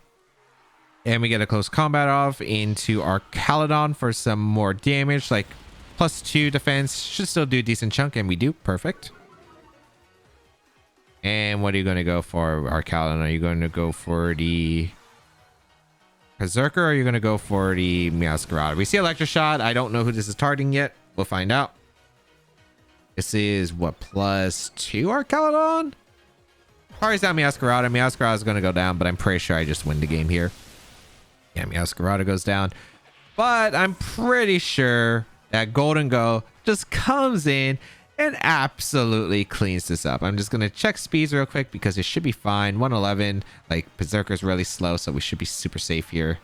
And we get a close combat off into Arcalon for some more damage, like +2 defense. Should still do a decent chunk, and we do. Perfect. And what are you going to go for, Arcalon? Are you going to go for the Perrserker, or are you going to go for the Meowscarada? We see Electric Shot. I don't know who this is targeting yet. We'll find out. This is what, +2 Arcalon? Party's down Meowscarada. Meowscarada is going to go down, but I'm pretty sure I just win the game here. Yeah, Meowscarada goes down. But I'm pretty sure that Golden Go just comes in and absolutely cleans this up. I'm just going to check speeds real quick because it should be fine. 111. Like, Perrserker's really slow, so we should be super safe here.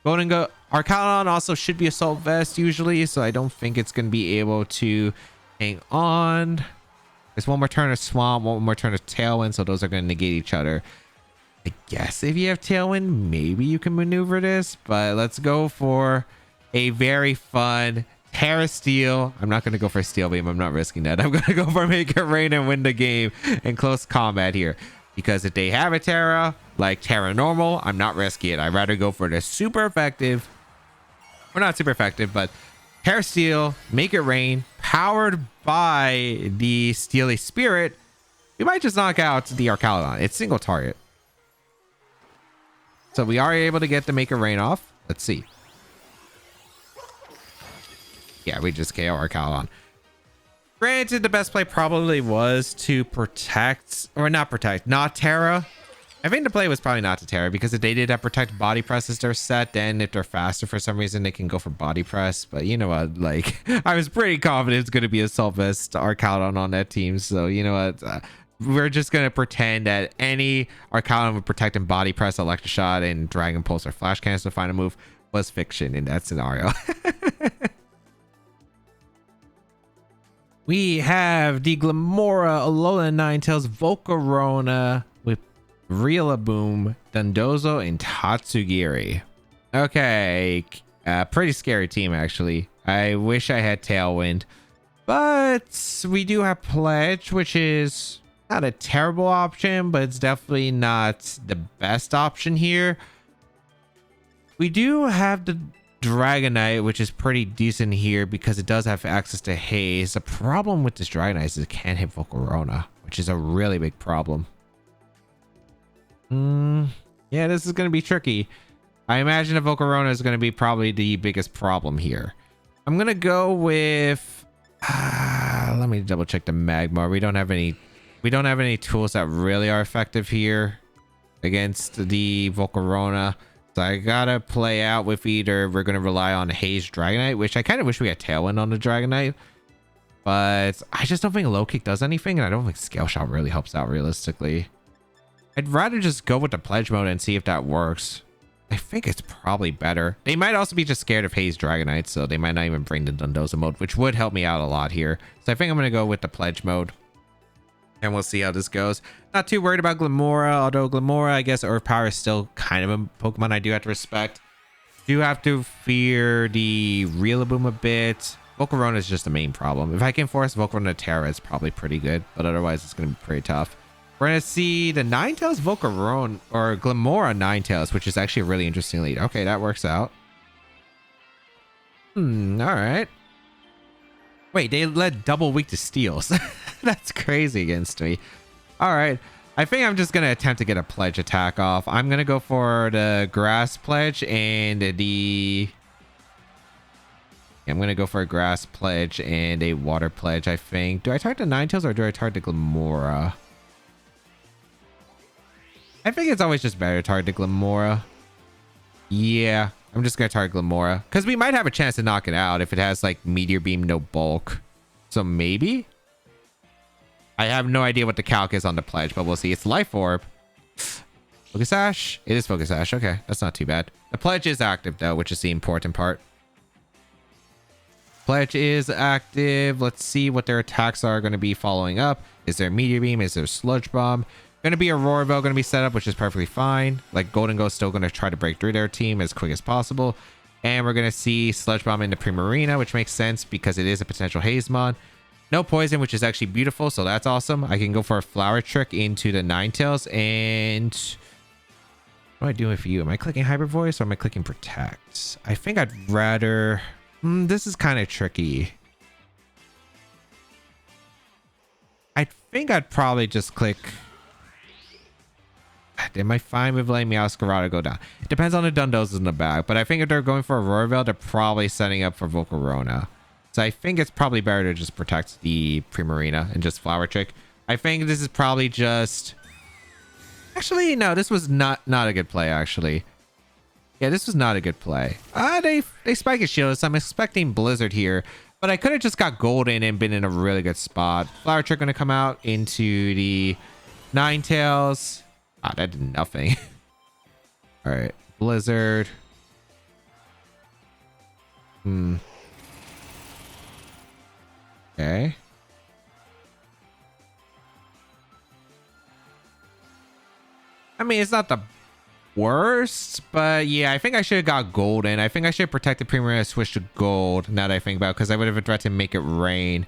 Golden Go. Arcalon also should be Assault Vest usually, so I don't think it's going to be able to hang on. There's one more turn of Swamp, one more turn of Tailwind, so those are going to negate each other. I guess if you have Tailwind, maybe you can maneuver this, but let's go for a very fun Terra Steel. I'm not going to go for Steel Beam. I'm not risking that. I'm going to go for Make It Rain and win the game in close combat here. Because if they have a Terra, like Terra Normal, I'm not risking it. I'd rather go for the super effective, or not super effective, but Terra Steel, Make It Rain, powered by the Steely Spirit. We might just knock out the Arcalon. It's single target. So we are able to get the Make It Rain off. Let's see. Yeah, we just KO Arcalon. Granted, the best play probably was to protect, or not protect, not Terra. I think the play was probably not to Terra, because if they did have Protect Body Press as their set, then if they're faster for some reason, they can go for Body Press. But you know what, like, I was pretty confident it's going to be Assault Vest Arcalon on that team. So you know what, we're just going to pretend that any Arcalon with Protect and Body Press, Electric Shot, and Dragon Pulse or Flash Cancel to find a move was fiction in that scenario. We have the Glamora, Alola Ninetales, Volcarona with Rillaboom, Dondozo, and Tatsugiri. Okay, pretty scary team actually. I wish I had Tailwind, but we do have Pledge, which is not a terrible option, but it's definitely not the best option here. We do have the Dragonite, which is pretty decent here because it does have access to Haze. The problem with this Dragonite is it can't hit Volcarona, which is a really big problem. Yeah, this is going to be tricky. I imagine a Volcarona is going to be probably the biggest problem here. I'm going to go with... let me double check the Magmar. We don't have any tools that really are effective here against the Volcarona. So I gotta play out with either we're gonna rely on Haze Dragonite, which I kind of wish we had Tailwind on the Dragonite, but I just don't think Low Kick does anything, and I don't think Scale Shot really helps out realistically. I'd rather just go with the Pledge mode and see if that works. I think it's probably better. They might also be just scared of Haze Dragonite, so they might not even bring the Dondozo mode, which would help me out a lot here. So I think I'm gonna go with the Pledge mode, and we'll see how this goes. Not too worried about Glamora, although Glamora, I guess Earth Power is still kind of a Pokemon I do have to respect. Do have to fear the Rillaboom a bit. Volcarona is just the main problem. If I can force Volcarona Terra, it's probably pretty good, but otherwise it's going to be pretty tough. We're going to see the Ninetales Volcarona or Glimmora Ninetales, which is actually a really interesting lead. Okay, that works out. All right. Wait, they led double weak to steals. That's crazy against me. All right. I think I'm just going to attempt to get a pledge attack off. I'm going to go for the grass pledge and the... I'm going to go for a grass pledge and a water pledge, I think. Do I target the Ninetales or do I target the Glimmora? I think it's always just better to target the Glimmora. Yeah, I'm just going to target Glimmora. Because we might have a chance to knock it out if it has like Meteor Beam, no bulk. So maybe? I have no idea what the calc is on the pledge, but we'll see. It's Life Orb. Focus Sash? It is Focus Sash. Okay, that's not too bad. The pledge is active though, which is the important part. Pledge is active. Let's see what their attacks are going to be following up. Is there Meteor Beam? Is there Sludge Bomb? Going to be a Roar Veil going to be set up, which is perfectly fine. Like Golden Ghost still going to try to break through their team as quick as possible. And we're going to see Sludge Bomb into Primarina, which makes sense because it is a potential Hazemon. No poison, which is actually beautiful, so that's awesome. I can go for a Flower Trick into the Ninetales. And what am I doing for you? Am I clicking Hybrid Voice or am I clicking Protect? I think I'd rather... this is kind of tricky. I think I'd probably just click... Am I fine with letting Meowscarada go down? It depends on the Dundos in the back, but I think if they're going for a Roar Veil, they're probably setting up for Volcarona. So I think it's probably better to just protect the Primarina and just Flower Trick. I think this is probably just... Actually, no, this was not a good play, actually. Yeah, this was not a good play. They spike a shield, so I'm expecting Blizzard here. But I could have just got Golden and been in a really good spot. Flower Trick going to come out into the Ninetales. Ah, that did nothing. All right, Blizzard. Okay. I mean, it's not the worst, but yeah, I think I should have got Golden. I think I should have protected Primarina, switch to Gold, now that I think about it, because I would have addressed to Make It Rain.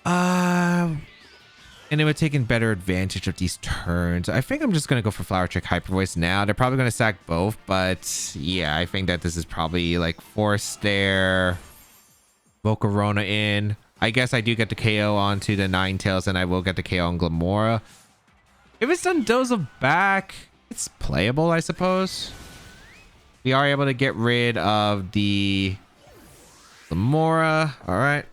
And it would have taken better advantage of these turns. I think I'm just going to go for Flower Trick Hyper Voice now. They're probably going to sack both, but yeah, I think that this is probably like Force there. Volcarona in. I guess I do get the KO onto the Ninetales, and I will get the KO on Glimmora. If it's Dondozo back, it's playable, I suppose. We are able to get rid of the Glimmora. All right.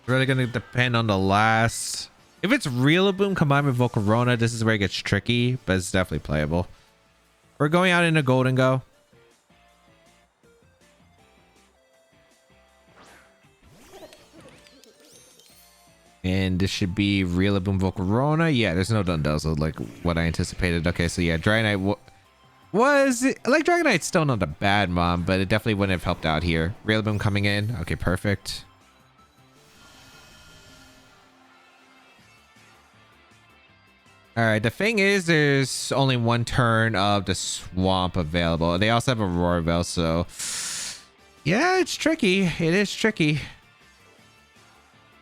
Really going to depend on the last. If it's Rillaboom combined with Volcarona, this is where it gets tricky, but it's definitely playable. We're going out into Golden Go. And this should be Rillaboom Volcarona. Yeah, there's no Dondozo like what I anticipated. Okay, so yeah, Dragonite Dragonite's still not a bad mom, but it definitely wouldn't have helped out here. Rillaboom coming in. Okay, perfect. All right, the thing is there's only one turn of the Swamp available. They also have a Roar Veil, so yeah, it's tricky. It is tricky.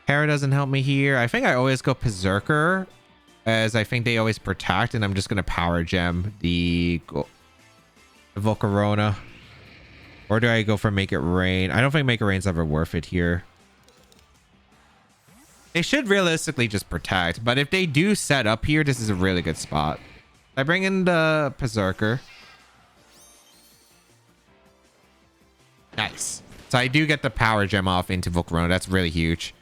Hera doesn't help me here. I think I always go Perrserker, as I think they always protect, and I'm just going to Power Gem the Volcarona. Or do I go for Make It Rain? I don't think Make It Rain's ever worth it here. They should realistically just protect, but if they do set up here, this is a really good spot. I bring in the Perrserker. Nice. So I do get the Power Gem off into Volcarona. That's really huge.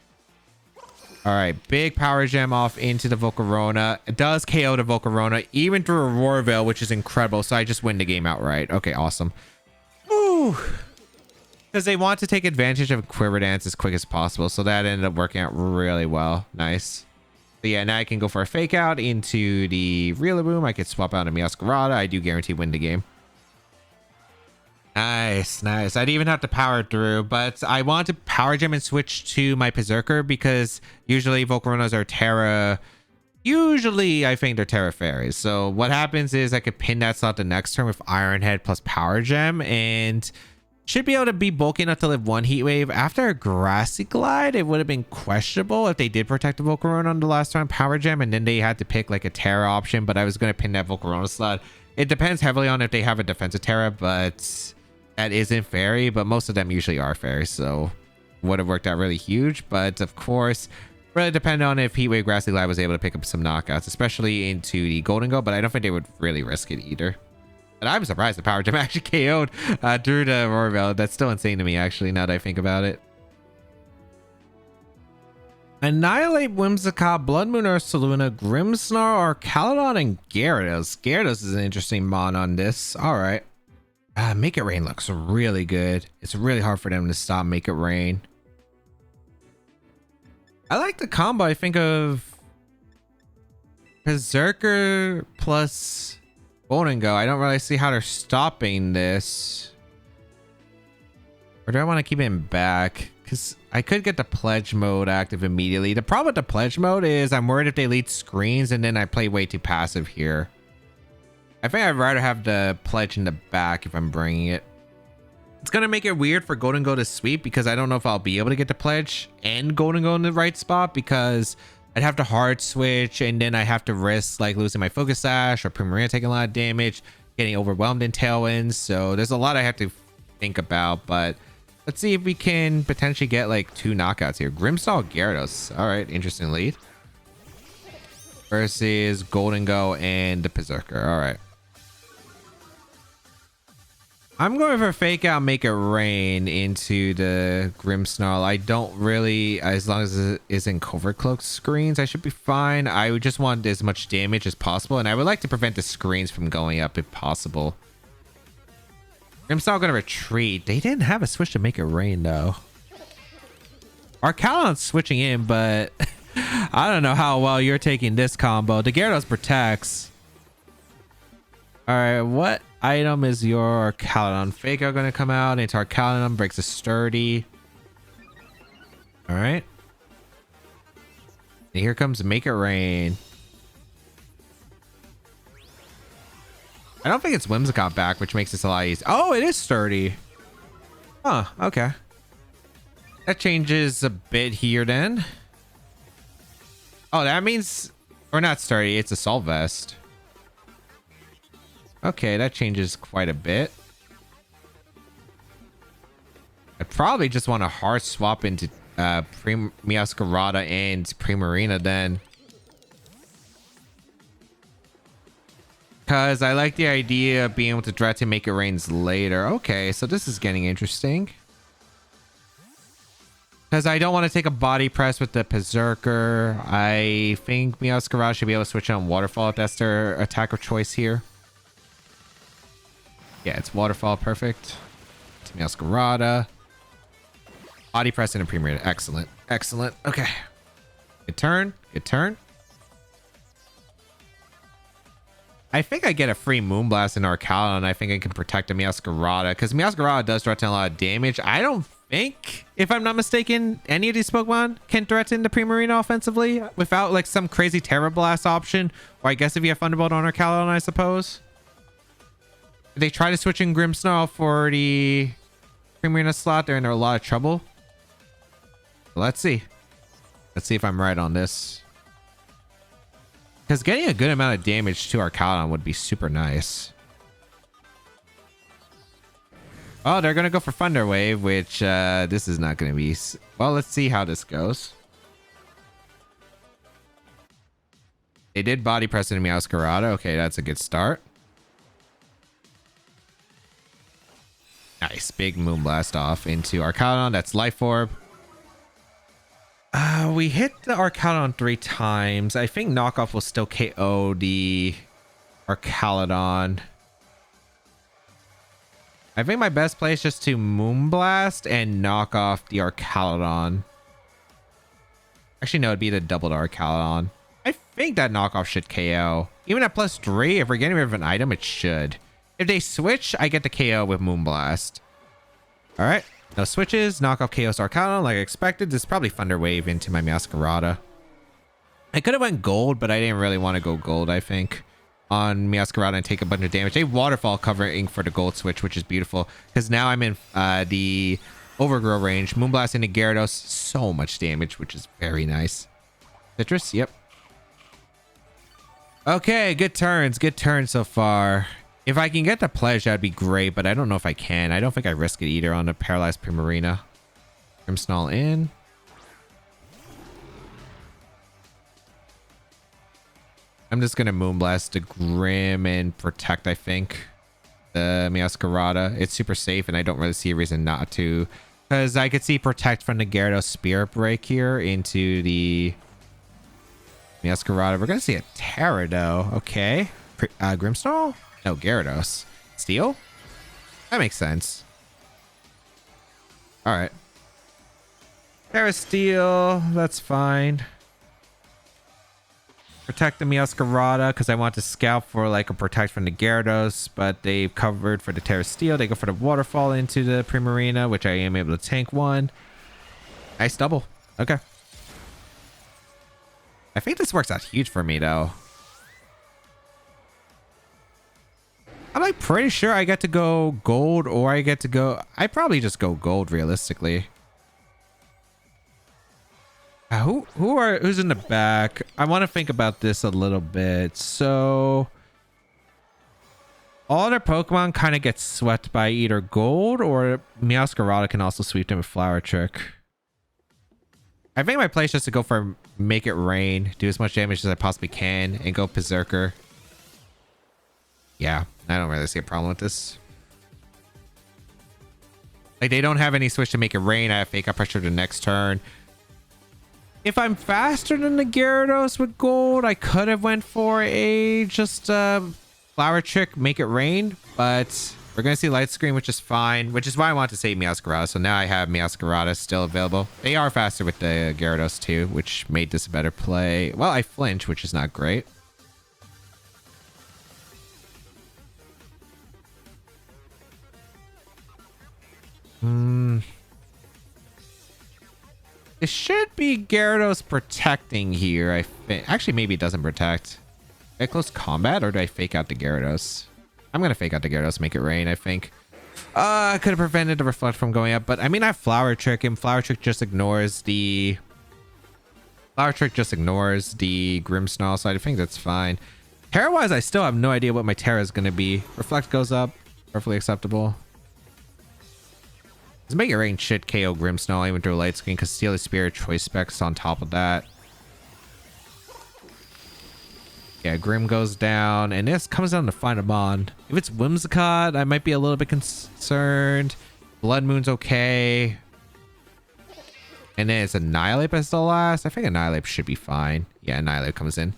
All right, big Power Gem off into the Volcarona. It does KO the Volcarona, even through a Roar Veil, which is incredible. So I just win the game outright. Okay, awesome. Ooh. Because they want to take advantage of Quiver Dance as quick as possible. So that ended up working out really well. Nice. So yeah, now I can go for a Fake Out into the Rillaboom. I could swap out a Meowscarada. I do guarantee win the game. Nice, nice. I'd even have to power through, but I want to Power Gem and switch to my Perrserker because usually Volcaronas are Terra Usually, I think they're Terra Fairies. So what happens is I could pin that slot the next turn with Iron Head plus Power Gem, and should be able to be bulky enough to live one Heat Wave. After a Grassy Glide, it would have been questionable if they did protect the Volcarona on the last turn Power Gem, and then they had to pick like a Terra option, but I was going to pin that Volcarona slot. It depends heavily on if they have a defensive Terra, but that isn't Fairy, but most of them usually are Fairy, so would have worked out really huge. But of course, really depend on if Heatwave Grassy Glide was able to pick up some knockouts, especially into the Golden Go, but I don't think they would really risk it either. And I'm surprised the Power Gem actually KO'd through the Roar. That's still insane to me, actually, now that I think about it. Annihilate, Whimsicott, Blood Moon, Ursaluna, Grimmsnarl, Archaludon, and Gyarados. Gyarados is an interesting mon on this. All right. Make It Rain looks really good. It's really hard for them to stop Make It Rain. I like the combo. I think of Perrserker plus Golden Go. I don't really see how they're stopping this. Or do I want to keep him back? Because I could get the Pledge mode active immediately. The problem with the Pledge mode is I'm worried if they lead screens and then I play way too passive here. I think I'd rather have the Pledge in the back if I'm bringing it. It's going to make it weird for Golden Go to sweep because I don't know if I'll be able to get the Pledge and Golden Go in the right spot, because I'd have to hard switch and then I have to risk like losing my Focus Sash or Primarina taking a lot of damage, getting overwhelmed in Tailwinds. So there's a lot I have to think about, but let's see if we can potentially get like 2 knockouts here. Grimmsnarl, Gyarados. All right, interesting lead. Versus Golden Go and the Perrserker. All right. I'm going for Fake Out, Make It Rain into the Grimmsnarl. I don't really, as long as it isn't Covert Cloak screens, I should be fine. I would just want as much damage as possible, and I would like to prevent the screens from going up if possible. Grimmsnarl going to retreat. They didn't have a switch to Make It Rain, though. Archaludon's switching in, but I don't know how well you're taking this combo. The Gyarados protects. All right, what item is your Archaludon? Fake Out going to come out into Archaludon, breaks a Sturdy. All right. And here comes Make It Rain. I don't think it's Whimsicott back, which makes this a lot easier. Oh, it is Sturdy. Huh, okay. That changes a bit here then. Oh, that means... Or not Sturdy, it's Assault Vest. Okay, that changes quite a bit. I probably just want to hard swap into Meowscarada and Primarina then. Because I like the idea of being able to direct and Make It Rains later. Okay, so this is getting interesting. Because I don't want to take a body press with the Perrserker. I think Meowscarada should be able to switch on Waterfall if that's their attack of choice here. Yeah, it's Waterfall. Perfect. It's Meowscarada. Body press and a Primarina. Excellent. Excellent. Okay. Good turn. Good turn. I think I get a free Moonblast in Archaludon, and I think I can protect a Meowscarada, because Meowscarada does threaten a lot of damage. I don't think, if I'm not mistaken, any of these Pokemon can threaten the Primarina offensively without like some crazy Terra Blast option, or I guess if you have Thunderbolt on Archaludon, I suppose. If they try to switch in Grimmsnarl for the Primarina slot, they're in a lot of trouble. Let's see. Let's see if I'm right on this. Because getting a good amount of damage to Archaludon would be super nice. Oh, they're going to go for Thunder Wave, which this is not going to be... Well, let's see how this goes. They did body press into Meowscarada. Okay, that's a good start. Nice. Big Moonblast off into Archaludon. That's Life Orb. We hit the Archaludon 3 times. I think Knockoff will still KO the Archaludon. I think my best play is just to Moonblast and knock off the Archaludon. Actually, no, it'd be the doubled Archaludon. I think that knockoff should KO. Even at +3, if we're getting rid of an item, it should. If they switch, I get the KO with Moonblast. All right. No switches. Knockoff KOs Archaludon like I expected. This is probably Thunder Wave into my Meowscarada. I could have went gold, but I didn't really want to go gold, I think, on Meowscarada and take a bunch of damage. A waterfall covering for the gold switch, which is beautiful, because now I'm in the overgrow range. Moonblast into Gyarados, so much damage, which is very nice. Citrus, yep. Okay, good turns so far. If I can get the pledge, that'd be great, but I don't know if I can. I don't think I risk it either on the paralyzed Primarina. Grimmsnarl in. I'm just gonna Moonblast the Grim and protect, I think, the Meowscarada. It's super safe, and I don't really see a reason not to, because I could see protect from the Gyarados Spirit Break here into the Meowscarada. We're gonna see a Terrado. Okay, Grimmsnarl? No, Gyarados. Steel? That makes sense. All right. Terra Steel. That's fine. Protect the Meowscarada because I want to scout for like a protect from the Gyarados, but they've covered for the Terra Steel. They go for the waterfall into the Primarina, which I am able to tank one. Nice double. Okay. I think this works out huge for me though. I'm like pretty sure I get to go gold, or I get to go... I probably just go gold realistically. Who's in the back? I want to think about this a little bit. So all their Pokemon kind of get swept by either gold, or Meowscarada can also sweep them with Flower Trick. I think my play is just to go for Make It Rain, do as much damage as I possibly can, and go Perrserker. Yeah, I don't really see a problem with this. Like, they don't have any switch to Make It Rain. I have Fake Out Pressure the next turn. If I'm faster than the Gyarados with gold, I could have went for a just Flower Trick, Make It Rain, but we're going to see Light Screen, which is fine, which is why I want to save Meowscarada. So now I have Meowscarada still available. They are faster with the Gyarados too, which made this a better play. Well, I flinch, which is not great. It should be Gyarados protecting here, I think. Actually, maybe it doesn't protect. Do I close combat, or do I fake out the Gyarados? I'm going to fake out the Gyarados, Make It Rain, I think. I could have prevented the Reflect from going up, but I mean, I have Flower Trick, and Flower Trick just ignores the... Grimmsnarl, so I think that's fine. Terra-wise, I still have no idea what my Terra is going to be. Reflect goes up. Perfectly acceptable. This Make It Rain should KO Grimmsnarl even through a Light Screen, because Steely Spirit Choice Specs on top of that. Yeah, Grim goes down, and this comes down to find a bond. If it's Whimsicott, I might be a little bit concerned. Blood Moon's okay. And then it's Annihilate as the last. I think Annihilate should be fine. Yeah, Annihilate comes in.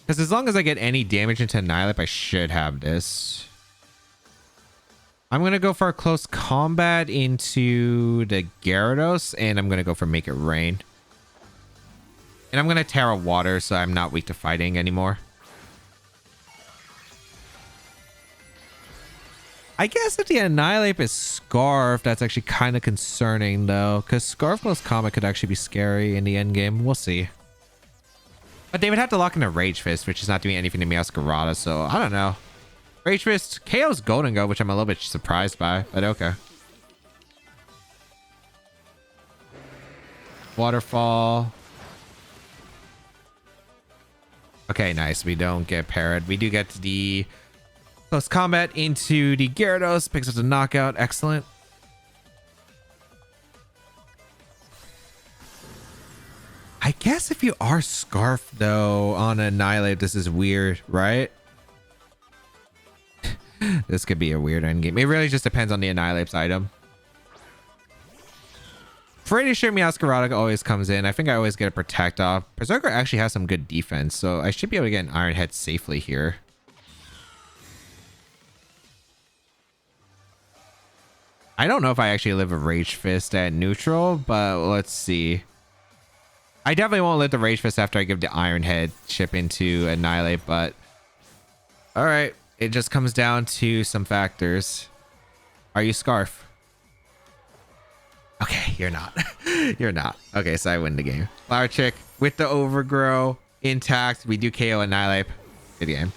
Because as long as I get any damage into Annihilate, I should have this. I'm going to go for a close combat into the Gyarados, and I'm going to go for Make It Rain. And I'm going to Terra Water, so I'm not weak to fighting anymore. I guess if the Annihilate is Scarf, that's actually kind of concerning, though, because Scarf close combat could actually be scary in the end game. We'll see. But they would have to lock in a Rage Fist, which is not doing anything to Meowscarada, so I don't know. Rage Fist KO's Golden Go, which I'm a little bit surprised by, but okay. Waterfall. Okay, nice. We don't get parried. We do get the close combat into the Gyarados. Picks up the knockout. Excellent. I guess if you are Scarf, though, on Annihilate, this is weird, right? This could be a weird endgame. It really just depends on the Annihilate's item. Pretty sure Meowscarada always comes in. I think I always get a Protect off. Perrserker actually has some good defense, so I should be able to get an Iron Head safely here. I don't know if I actually live a Rage Fist at neutral, but let's see. I definitely won't let the Rage Fist after I give the Iron Head chip into Annihilate, but... Alright. It just comes down to some factors. Are you Scarf? Okay. you're not. You're not. Okay, so I win the game. Flower Trick with the overgrow intact. We do KO Annihilate. Good game.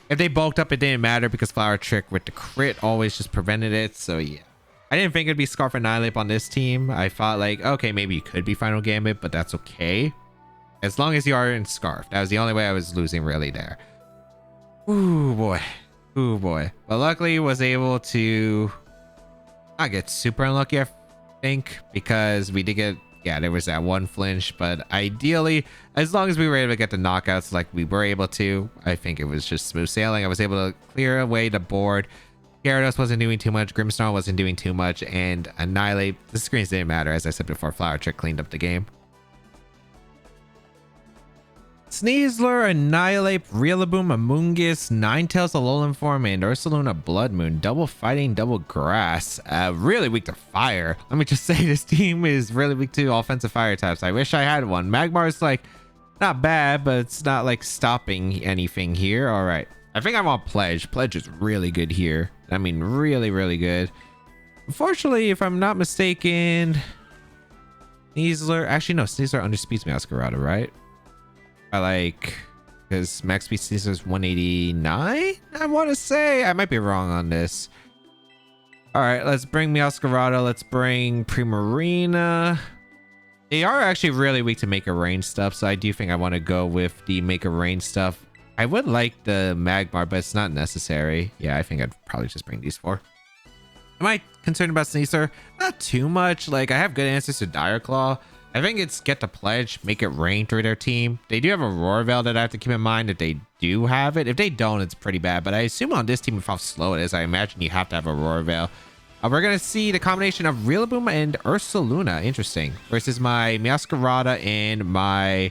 If they bulked up, it didn't matter because Flower Trick with the crit always just prevented it. So yeah. I didn't think it'd be Scarf Annihilate on this team. I thought like, okay, maybe you could be Final Gambit, but that's okay. As long as you are in Scarf. That was the only way I was losing really there. Ooh boy. Ooh boy. But luckily was able to not get super unlucky, I think, because we did get, yeah, there was that one flinch, but ideally, as long as we were able to get the knockouts like we were able to, I think it was just smooth sailing. I was able to clear away the board. Gyarados wasn't doing too much, Grimmsnarl wasn't doing too much, and Annihilate, the screens didn't matter. As I said before, Flower Trick cleaned up the game. Sneasler, Annihilate, Rillaboom, Amoonguss, Ninetales, Alolan Form, and Ursaluna Blood Moon. Double fighting, double grass. Really weak to fire. Let me just say this team is really weak to offensive fire types. I wish I had one. Magmar's like not bad, but it's not like stopping anything here. All right. I think I want Pledge. Pledge is really good here. I mean, really, really good. Unfortunately, if I'm not mistaken, Sneasler, actually no, Sneasler underspeeds Masquerada, right? I like, because max speed Sneasler is 189, I want to say. I might be wrong on this. All right, let's bring Meowscarada. Let's bring Primarina. They are actually really weak to Make a Rain stuff, so I do think I want to go with the Make a Rain stuff. I would like the Magmar, but it's not necessary. Yeah, I think I'd probably just bring these four. Am I concerned about Sneasler? Not too much. Like, I have good answers to Dire Claw. I think it's get the Pledge, Make it rain through their team. They do have a Roar Veil that I have to keep in mind if they do have it. If they don't, it's pretty bad. But I assume on this team, with how slow it is, I imagine you have to have a Roar Veil. We're going to see the combination of Rillaboom and Ursaluna. Interesting. Versus my Meowscarada and my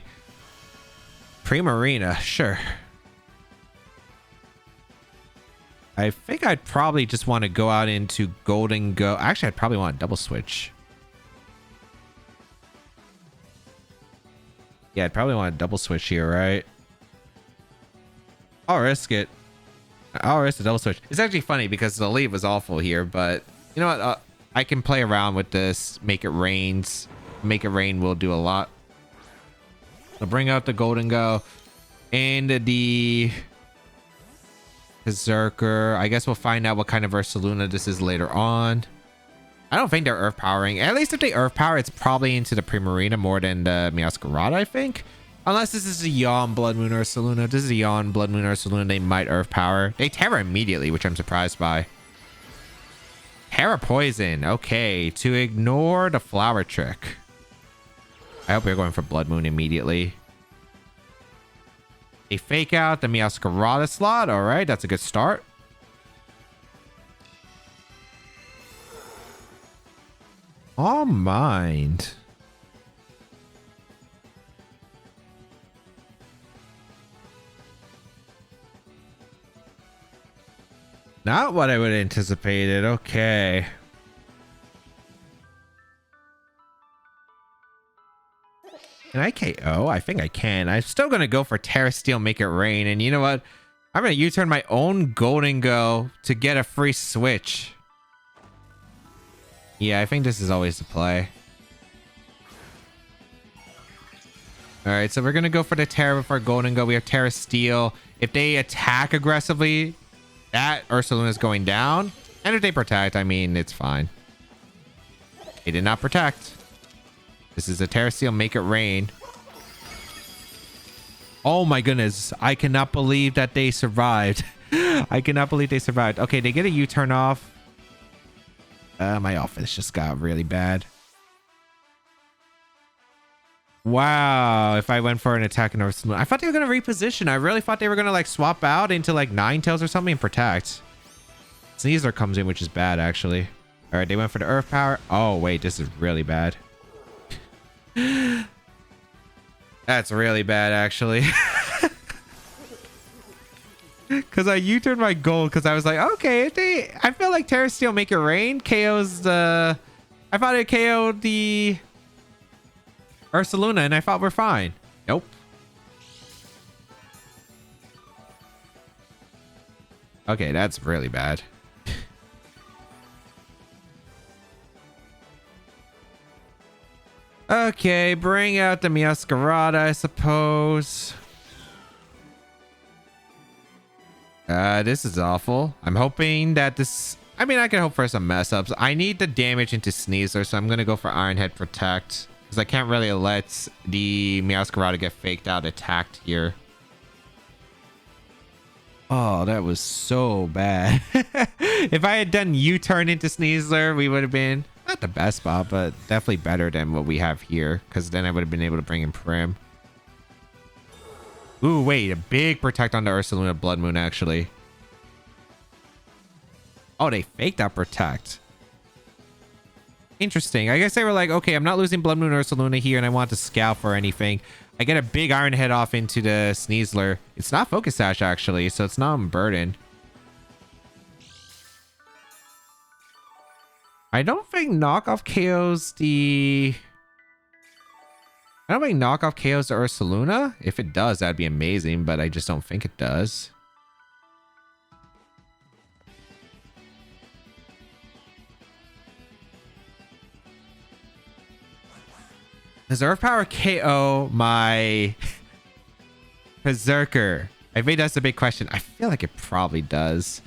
Primarina. Sure. I think I'd probably just want to go out into Golden Go. Actually, I'd probably want a double switch. Yeah, I'd probably want a double switch here, right? I'll risk it. I'll risk the double switch. It's actually funny because the lead was awful here, but you know what? I can play around with this. Make it rains. Make it rain will do a lot. So bring out the Golden Go and the Perrserker. I guess we'll find out what kind of Ursaluna this is later on. I don't think they're Earth Powering. At least if they Earth Power, it's probably into the Primarina more than the Meowscarada, I think. Unless this is a Yawn Blood Moon Ursaluna. If this is a Yawn Blood Moon Ursaluna, they might Earth Power. They Terra immediately, which I'm surprised by. Terra Poison. Okay, to ignore the Flower Trick. I hope we're going for Blood Moon immediately. They fake out the Meowscarada slot. All right, that's a good start. All mind. Not what I would have anticipated. Okay. Can I KO? I think I can. I'm still going to go for Terra Steel, Make It Rain. And you know what? I'm going to U-turn my own Golden Go to get a free switch. Yeah, I think this is always the play. All right, so we're going to go for the Terra with our Golden Go. We have Terra Steel. If they attack aggressively, that Ursaluna is going down. And if they protect, I mean, it's fine. They did not protect. This is a Terra Steel, Make It Rain. Oh my goodness. I cannot believe that they survived. I cannot believe they survived. Okay, they get a U-turn off. My offense just got really bad. Wow, if I went for an attack and Ursaluna. I thought they were going to reposition. I really thought they were going to like swap out into like Ninetales or something and protect. Sneasler comes in, which is bad actually. All right, they went for the Earth Power. Oh wait, this is really bad. That's really bad actually. Because I U-turned my gold because I was like, okay, if they, I feel like Terra Steel, Make It Rain KOs the, I thought it KO'd the Ursaluna and I thought we're fine. Nope. Okay, that's really bad. Okay, bring out the Meowscarada, I suppose. This is awful. I'm hoping that this... I mean, I can hope for some mess ups. I need the damage into Sneasler, so I'm going to go for Iron Head Protect. Because I can't really let the Meowscarada get faked out attacked here. Oh, that was so bad. If I had done U-turn into Sneasler, we would have been not the best spot, but definitely better than what we have here. Because then I would have been able to bring in Prim. Ooh, wait, a big protect on the Ursaluna Blood Moon, actually. Oh, they faked out protect. Interesting. I guess they were like, okay, I'm not losing Blood Moon Ursaluna here, and I want to scout for anything. I get a big Iron Head off into the Sneasler. It's not Focus Sash, actually, so it's not Burden. I don't think knockoff KOs the... I don't think knockoff KOs the Ursaluna. If it does, that'd be amazing, but I just don't think it does. Does Earth Power KO my Perrserker? I think that's a big question. I feel like it probably does.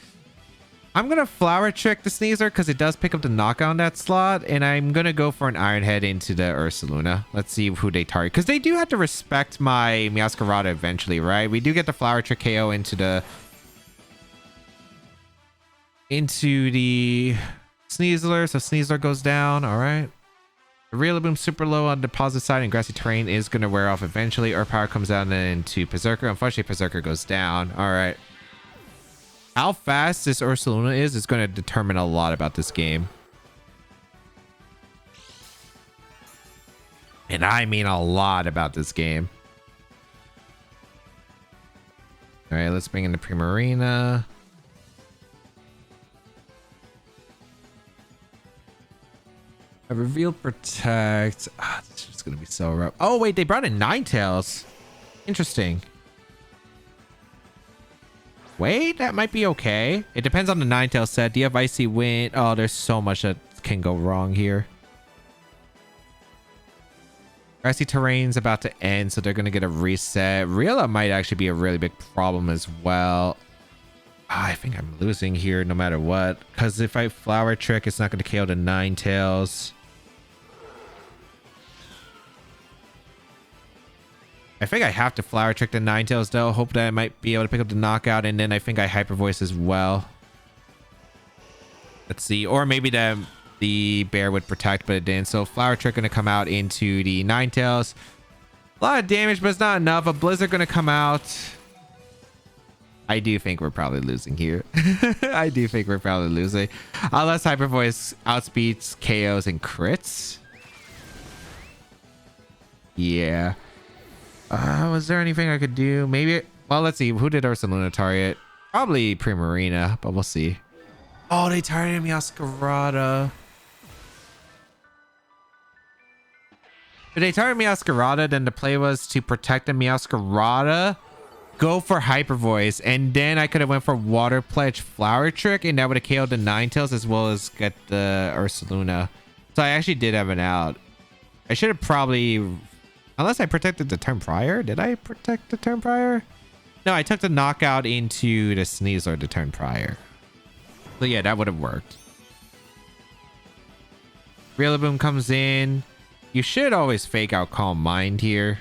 I'm going to Flower Trick the Sneasler because it does pick up the knockout on that slot. And I'm going to go for an Iron Head into the Ursaluna. Let's see who they target. Because they do have to respect my Meowscarada eventually, right? We do get the Flower Trick KO into the Sneasler. So Sneasler goes down. All right. The Rillaboom super low on deposit side and grassy terrain is going to wear off eventually. Earth Power comes down into Perrserker. Unfortunately, Perrserker goes down. All right. How fast this Ursaluna is going to determine a lot about this game. And I mean a lot about this game. All right, let's bring in the Primarina. I revealed Protect. Ah, this is going to be so rough. Oh, wait, they brought in Ninetales. Interesting. Wait, that might be okay. It depends on the Ninetales set. Do you have Icy Wind? Oh, there's so much that can go wrong here. Grassy Terrain's about to end, so they're going to get a reset. Rilla might actually be a really big problem as well. I think I'm losing here no matter what. Because if I Flower Trick, it's not going to KO the Ninetales. I think I have to Flower Trick the Ninetales though. Hope that I might be able to pick up the knockout, and then I think I Hyper Voice as well. Let's see. Or maybe the bear would protect, but it didn't. So Flower Trick gonna come out into the Ninetales. A lot of damage, but it's not enough. A Blizzard gonna come out. I do think we're probably losing here. I do think we're probably losing. Unless Hyper Voice outspeeds KOs and crits. Yeah. Was there anything I could do? Maybe... Well, let's see. Who did Ursaluna target? Probably Primarina, but we'll see. Oh, they targeted Meowscarada. If they targeted Meowscarada, then the play was to protect the Meowscarada, go for Hyper Voice, and then I could have went for Water Pledge Flower Trick, and that would have KO'd the Ninetales as well as get the Ursaluna. So I actually did have an out. I should have probably... Unless I protected the turn prior. Did I protect the turn prior? No, I took the knockout into the Sneasler the turn prior. So yeah, that would have worked. Rillaboom comes in. You should always fake out Calm Mind here.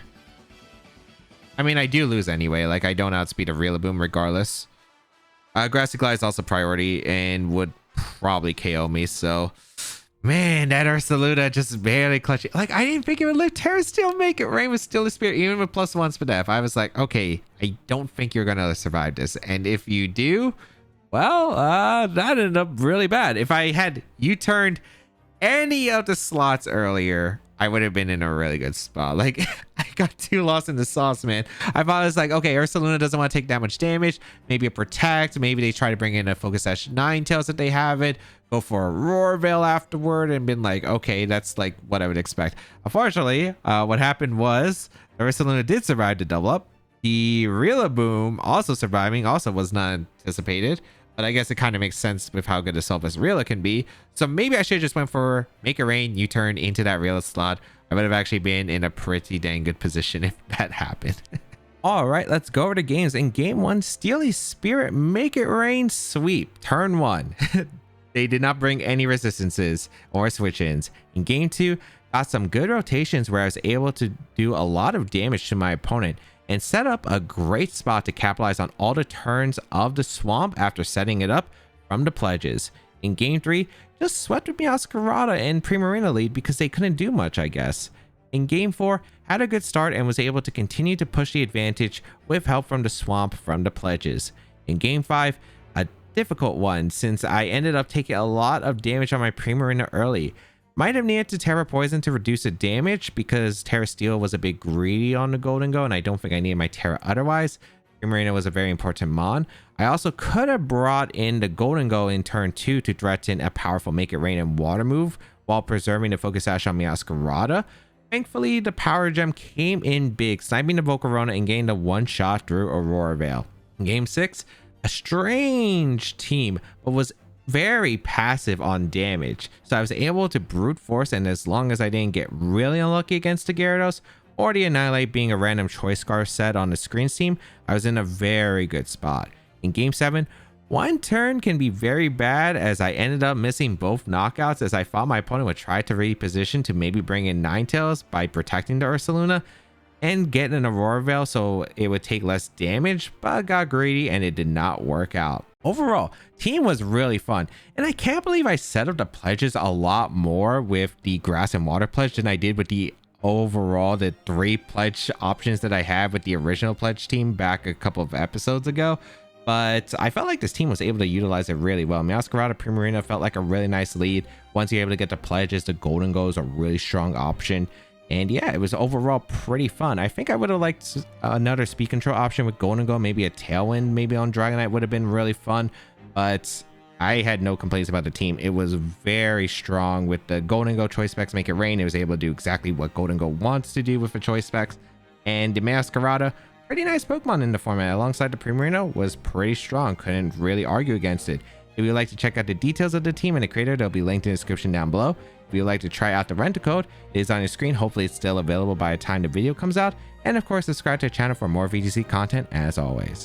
I mean, I do lose anyway. Like, I don't outspeed a Rillaboom regardless. Grassy Glide is also priority and would probably KO me, so... Man, that Ursaluna just barely clutching. Like, I didn't think it would live. Terra still make it rain with Steely Spirit, even with +1 Spadef. I was like, okay, I don't think you're going to survive this. And if you do, well, that ended up really bad. If I had U-turned any of the slots earlier, I would have been in a really good spot. Like, I got too lost in the sauce, man. I thought it was like, okay, Ursaluna doesn't want to take that much damage. Maybe a Protect. Maybe they try to bring in a Focus Sash Ninetales if they have it. Go for a Roar Veil afterward and been like, okay, that's like what I would expect. Unfortunately, what happened was Ursaluna did survive to double up. The Rillaboom also surviving also was not anticipated. But I guess it kind of makes sense with how good a Selfless Rilla can be. So maybe I should have just went for Make It Rain, U-turn into that Rilla slot. I would have actually been in a pretty dang good position if that happened. All right, let's go over to games. In game 1, Steely Spirit Make It Rain sweep. Turn 1. They did not bring any resistances or switch-ins. In game 2, got some good rotations where I was able to do a lot of damage to my opponent and set up a great spot to capitalize on all the turns of the swamp after setting it up from the pledges. In game 3, just swept with Meowscarada and Primarina lead because they couldn't do much, I guess. In game 4, had a good start and was able to continue to push the advantage with help from the swamp from the pledges. In game 5, a difficult one since I ended up taking a lot of damage on my Primarina early. Might have needed to Terra Poison to reduce the damage because Terra Steel was a bit greedy on the Golden Go, and I don't think I needed my Terra otherwise. Primarina was a very important mon. I also could have brought in the Golden Go in turn 2 to threaten a powerful Make It Rain and Water move while preserving the Focus Sash on Meowscarada. Thankfully, the Power Gem came in big, sniping the Volcarona and getting the one shot through Aurora Veil. In game 6, a strange team, but was very passive on damage, so I was able to brute force, and as long as I didn't get really unlucky against the Gyarados or the Annihilate being a random choice scarf set on the screen team, I was in a very good spot. In game 7, one turn can be very bad as I ended up missing both knockouts as I thought my opponent would try to reposition to maybe bring in Ninetales by protecting the Ursaluna and get an Aurora Veil so it would take less damage, but got greedy and it did not work out. Overall, team was really fun, and I can't believe I set up the pledges a lot more with the grass and water pledge than I did with the 3 pledge options that I had with the original pledge team back a couple of episodes ago. But I felt like this team was able to utilize it really well. Meowscarada Primarina felt like a really nice lead. Once you're able to get the pledges, the Golden Go is a really strong option. And yeah, it was overall pretty fun. I think I would have liked another speed control option with Golden Go, maybe a Tailwind, maybe on Dragonite would have been really fun. But I had no complaints about the team. It was very strong with the Golden Go choice specs Make It Rain. It was able to do exactly what Golden Go wants to do with the choice specs. And the Meowscarada, pretty nice Pokemon in the format alongside the Primarina, was pretty strong. Couldn't really argue against it. If you'd like to check out the details of the team and the creator, they'll be linked in the description down below. If you'd like to try out the rent code, it is on your screen. Hopefully it's still available by the time the video comes out. And of course, subscribe to the channel for more VGC content as always.